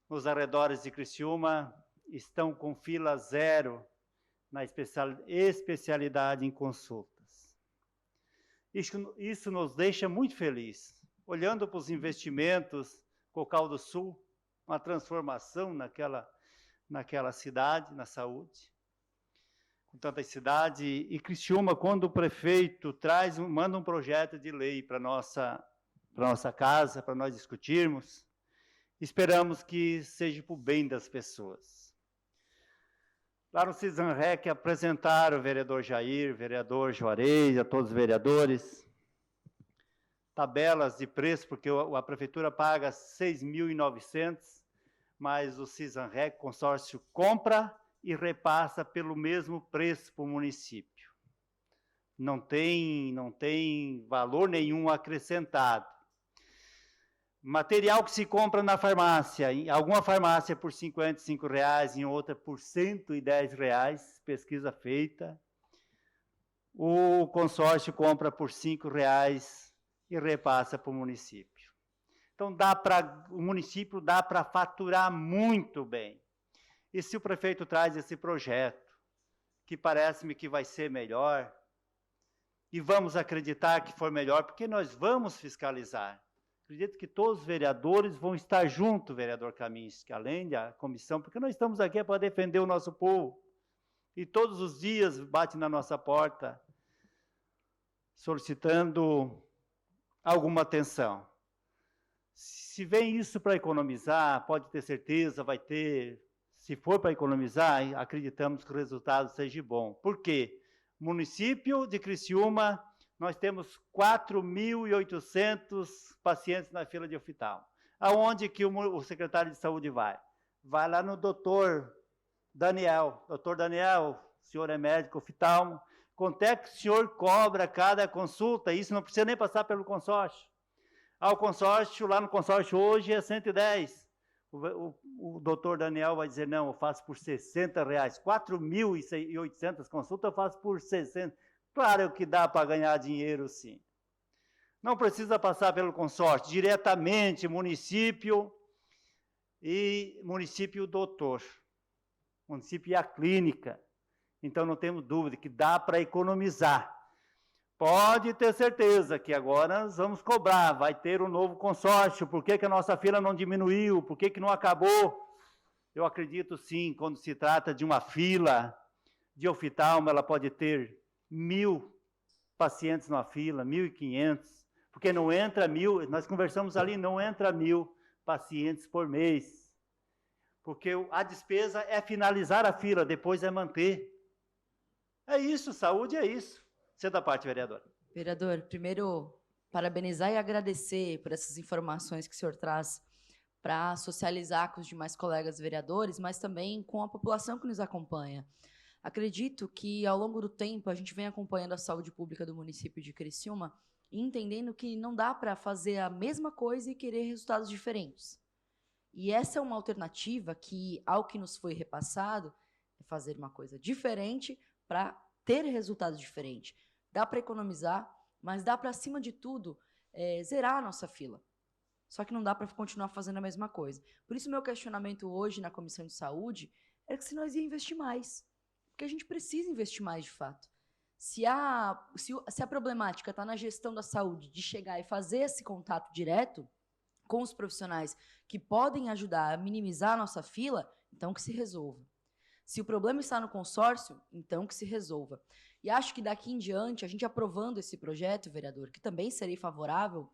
nos arredores de Criciúma estão com fila zero na especialidade em consultas. Isso nos deixa muito felizes. Olhando para os investimentos, Cocal do Sul, uma transformação naquela cidade, na saúde, com tanta cidade. E Criciúma, quando o prefeito manda um projeto de lei para nossa casa, para nós discutirmos, esperamos que seja para o bem das pessoas. Lá no CISANREC apresentaram o vereador Jair, vereador Juarez, a todos os vereadores, tabelas de preço, porque a prefeitura paga 6.900, mas o CISANREC, consórcio, compra e repassa pelo mesmo preço para o município. Não tem valor nenhum acrescentado. Material que se compra na farmácia, em alguma farmácia por R$ 55, em outra por R$ 110, pesquisa feita. O consórcio compra por R$ 5 e repassa para o município. Então, o município dá para faturar muito bem. E se o prefeito traz esse projeto, que parece-me que vai ser melhor, e vamos acreditar que for melhor, porque nós vamos fiscalizar. Acredito que todos os vereadores vão estar juntos, vereador Kaminski, além da comissão, porque nós estamos aqui para defender o nosso povo. E todos os dias bate na nossa porta, solicitando alguma atenção. Se vem isso para economizar, pode ter certeza, vai ter. Se for para economizar, acreditamos que o resultado seja bom. Por quê? Município de Criciúma, nós temos 4.800 pacientes na fila de oftalmo. Aonde que o secretário de saúde vai? Vai lá no doutor Daniel. Doutor Daniel, o senhor é médico oftalmo, quanto é que o senhor cobra cada consulta? Isso não precisa nem passar pelo consórcio. O consórcio, lá no consórcio hoje é 110. O doutor Daniel vai dizer, não, eu faço por R$ 60. 4.800 consultas eu faço por 60. Claro que dá para ganhar dinheiro, sim. Não precisa passar pelo consórcio, diretamente município e município doutor, município e a clínica. Então, não temos dúvida que dá para economizar. Pode ter certeza que agora nós vamos cobrar, vai ter um novo consórcio, por que a nossa fila não diminuiu, por que não acabou? Eu acredito sim, quando se trata de uma fila de oftalmo, ela pode ter 1.000 pacientes na fila, 1.500, porque não entra 1.000, nós conversamos ali, não entra 1.000 pacientes por mês, porque a despesa é finalizar a fila, depois é manter. É isso, saúde é isso. Você da parte, vereadora. Vereador, primeiro, parabenizar e agradecer por essas informações que o senhor traz para socializar com os demais colegas vereadores, mas também com a população que nos acompanha. Acredito que, ao longo do tempo, a gente vem acompanhando a saúde pública do município de Criciúma e entendendo que não dá para fazer a mesma coisa e querer resultados diferentes. E essa é uma alternativa que, ao que nos foi repassado, é fazer uma coisa diferente para ter resultados diferentes. Dá para economizar, mas dá para, acima de tudo, zerar a nossa fila. Só que não dá para continuar fazendo a mesma coisa. Por isso, meu questionamento hoje na Comissão de Saúde é que se nós ia investir mais. Porque a gente precisa investir mais, de fato. Se a problemática está na gestão da saúde, de chegar e fazer esse contato direto com os profissionais que podem ajudar a minimizar a nossa fila, então que se resolva. Se o problema está no consórcio, então que se resolva. E acho que daqui em diante, a gente aprovando esse projeto, vereador, que também serei favorável,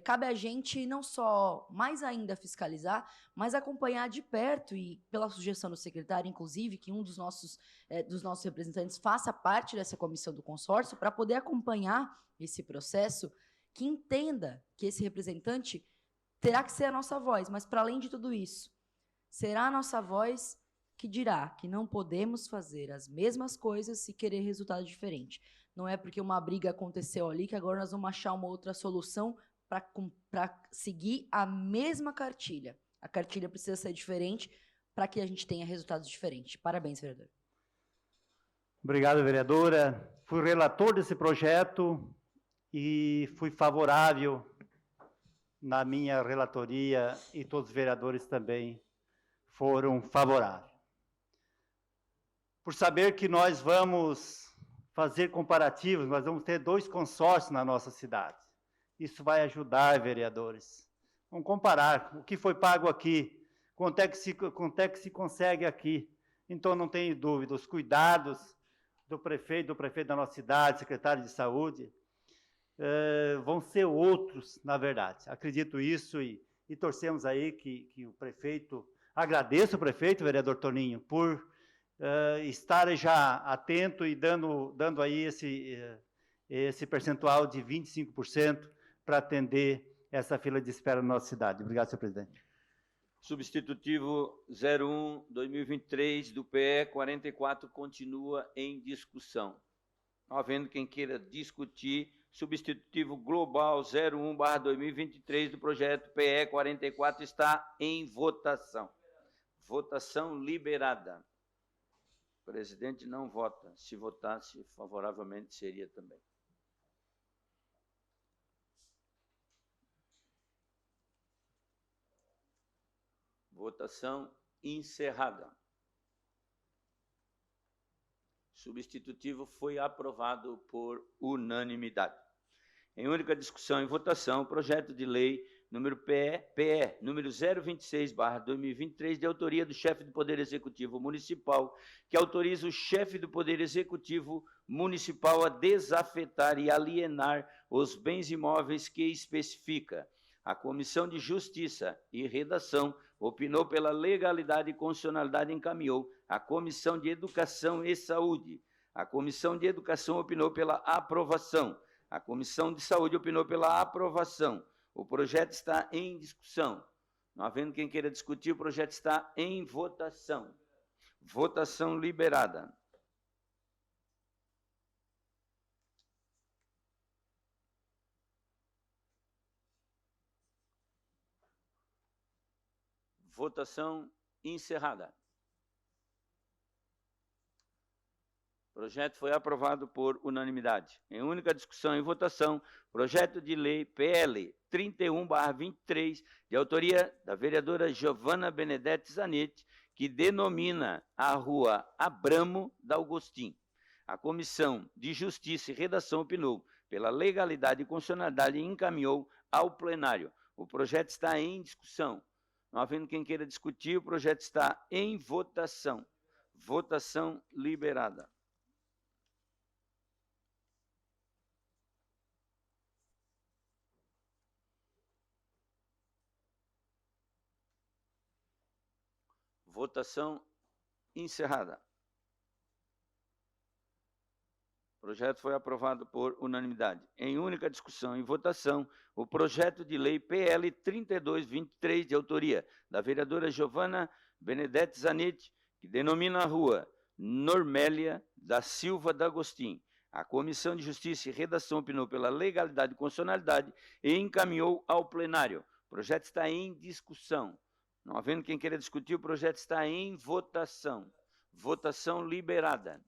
cabe a gente não só mais ainda fiscalizar, mas acompanhar de perto e, pela sugestão do secretário, inclusive, que um dos nossos representantes faça parte dessa comissão do consórcio para poder acompanhar esse processo, que entenda que esse representante terá que ser a nossa voz, mas, para além de tudo isso, será a nossa voz que dirá que não podemos fazer as mesmas coisas e querer resultado diferente. Não é porque uma briga aconteceu ali que agora nós vamos achar uma outra solução para seguir a mesma cartilha. A cartilha precisa ser diferente para que a gente tenha resultados diferentes. Parabéns, vereador. Obrigado, vereadora. Fui relator desse projeto e fui favorável na minha relatoria e todos os vereadores também foram favoráveis. Por saber que nós vamos fazer comparativos, nós vamos ter 2 consórcios na nossa cidade. Isso vai ajudar, vereadores. Vamos comparar o que foi pago aqui, quanto é que se consegue aqui. Então, não tenho dúvida, os cuidados do prefeito da nossa cidade, secretário de saúde, vão ser outros, na verdade. Acredito isso e torcemos aí que o prefeito... Agradeço o prefeito, vereador Toninho, por estar já atento e dando aí esse percentual de 25% para atender essa fila de espera na nossa cidade. Obrigado, senhor presidente. Substitutivo 01/2023 do PE 44 continua em discussão. Não havendo quem queira discutir, substitutivo global 01/2023 do projeto PE 44 está em votação. Votação liberada. O presidente não vota. Se votasse favoravelmente, seria também. Votação encerrada. Substitutivo foi aprovado por unanimidade. Em única discussão e votação, o projeto de lei número PE número 026/2023, de autoria do chefe do Poder Executivo Municipal, que autoriza o chefe do Poder Executivo Municipal a desafetar e alienar os bens imóveis que especifica. A Comissão de Justiça e Redação opinou pela legalidade e constitucionalidade e encaminhou à Comissão de Educação e Saúde. A Comissão de Educação opinou pela aprovação. A Comissão de Saúde opinou pela aprovação. O projeto está em discussão. Não havendo quem queira discutir, o projeto está em votação. Votação liberada. Votação encerrada. O projeto foi aprovado por unanimidade. Em única discussão e votação, projeto de lei PL 31/23, de autoria da vereadora Giovana Benedetti Zanetti, que denomina a rua Abramo D'Augustin. A Comissão de Justiça e Redação opinou pela legalidade e constitucionalidade e encaminhou ao plenário. O projeto está em discussão. Não havendo quem queira discutir, o projeto está em votação. Votação liberada. Votação encerrada. O projeto foi aprovado por unanimidade. Em única discussão e votação, o projeto de lei PL 32/23, de autoria da vereadora Giovana Benedetti Zanetti, que denomina a rua Normélia da Silva D'Agostin. A Comissão de Justiça e Redação opinou pela legalidade e constitucionalidade e encaminhou ao plenário. O projeto está em discussão. Não havendo quem queira discutir, o projeto está em votação. Votação liberada.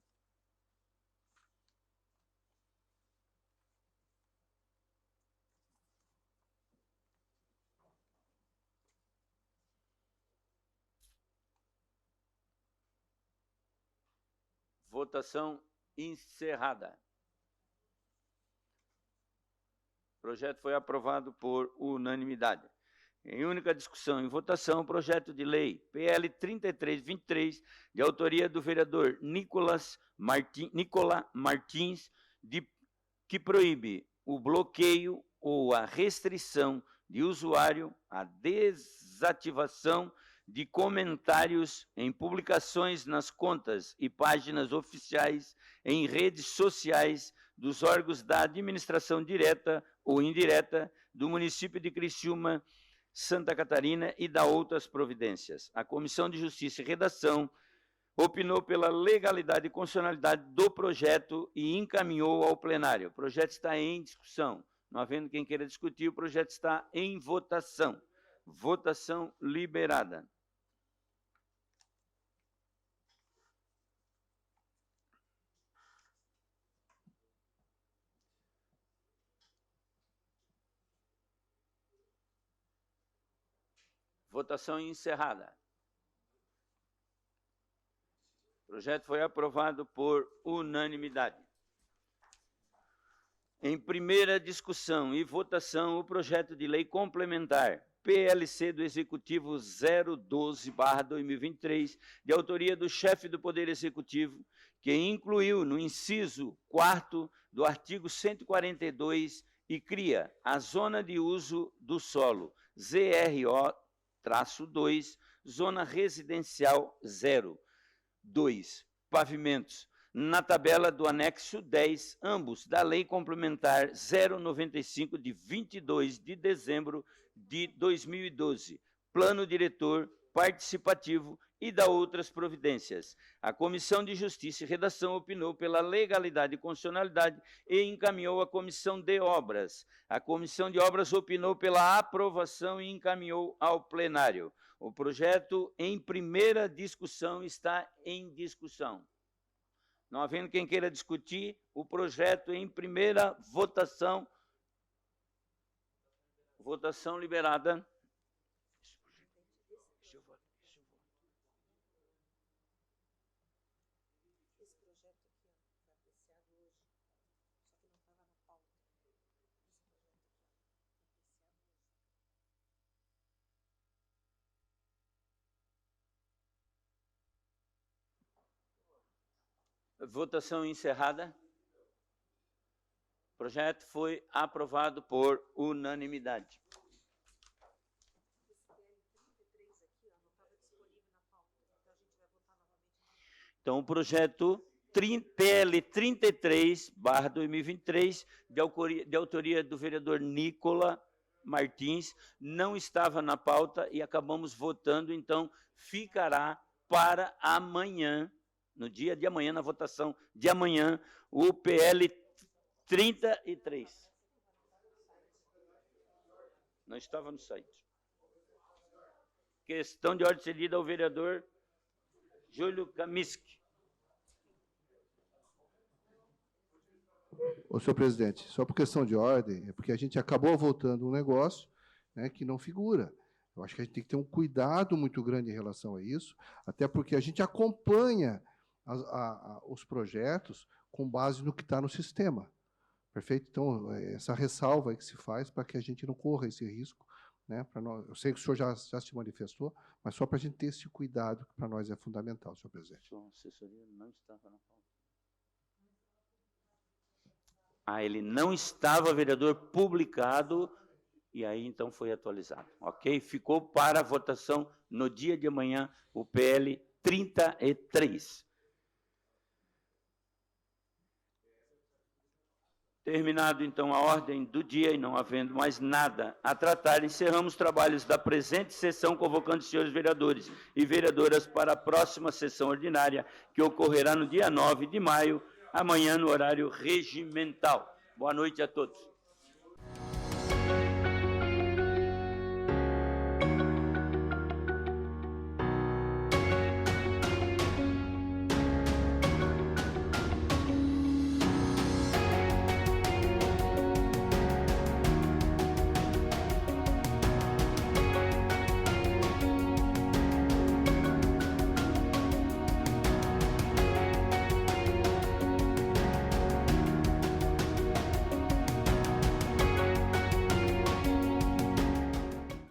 Votação encerrada. O projeto foi aprovado por unanimidade. Em única discussão e votação, o projeto de lei PL 33/23, de autoria do vereador Nicola Martins, que proíbe o bloqueio ou a restrição de usuário, a desativação de comentários em publicações nas contas e páginas oficiais em redes sociais dos órgãos da administração direta ou indireta do município de Criciúma, Santa Catarina e da outras providências. A Comissão de Justiça e Redação opinou pela legalidade e constitucionalidade do projeto e encaminhou ao plenário. O projeto está em discussão. Não havendo quem queira discutir, o projeto está em votação. Votação liberada. Votação encerrada. O projeto foi aprovado por unanimidade. Em primeira discussão e votação, o projeto de lei complementar PLC do Executivo 012/2023, de autoria do chefe do Poder Executivo, que incluiu no inciso 4º do artigo 142 e cria a Zona de Uso do Solo, ZRO-2, Zona Residencial 0, 2. Pavimentos, na tabela do anexo 10, ambos da Lei Complementar 095, de 22 de dezembro de 2012, Plano Diretor Participativo e da outras providências. A Comissão de Justiça e Redação opinou pela legalidade e constitucionalidade e encaminhou à Comissão de Obras. A Comissão de Obras opinou pela aprovação e encaminhou ao plenário. O projeto em primeira discussão está em discussão. Não havendo quem queira discutir, o projeto em primeira votação. Votação liberada. Votação encerrada. O projeto foi aprovado por unanimidade. Então, o projeto PL 33/2023, de autoria do vereador Nicola Martins, não estava na pauta e acabamos votando, então ficará para amanhã, no dia de amanhã, na votação de amanhã, o PL 33. Não estava no site. Questão de ordem cedida ao vereador Júlio Kaminsky. Ô, senhor presidente, só por questão de ordem, é porque a gente acabou votando um negócio, né, que não figura. Eu acho que a gente tem que ter um cuidado muito grande em relação a isso, até porque a gente acompanha os projetos com base no que está no sistema. Perfeito? Então, essa ressalva aí que se faz para que a gente não corra esse risco, né, para nós. Eu sei que o senhor já se manifestou, mas só para a gente ter esse cuidado, que para nós é fundamental, senhor presidente. Sua assessoria não estava na pauta. Ele não estava, vereador, publicado, e aí então foi atualizado. Ok? Ficou para votação no dia de amanhã o PL 33. Terminado, então, a ordem do dia e não havendo mais nada a tratar, encerramos os trabalhos da presente sessão, convocando os senhores vereadores e vereadoras para a próxima sessão ordinária, que ocorrerá no dia 9 de maio, amanhã, no horário regimental. Boa noite a todos.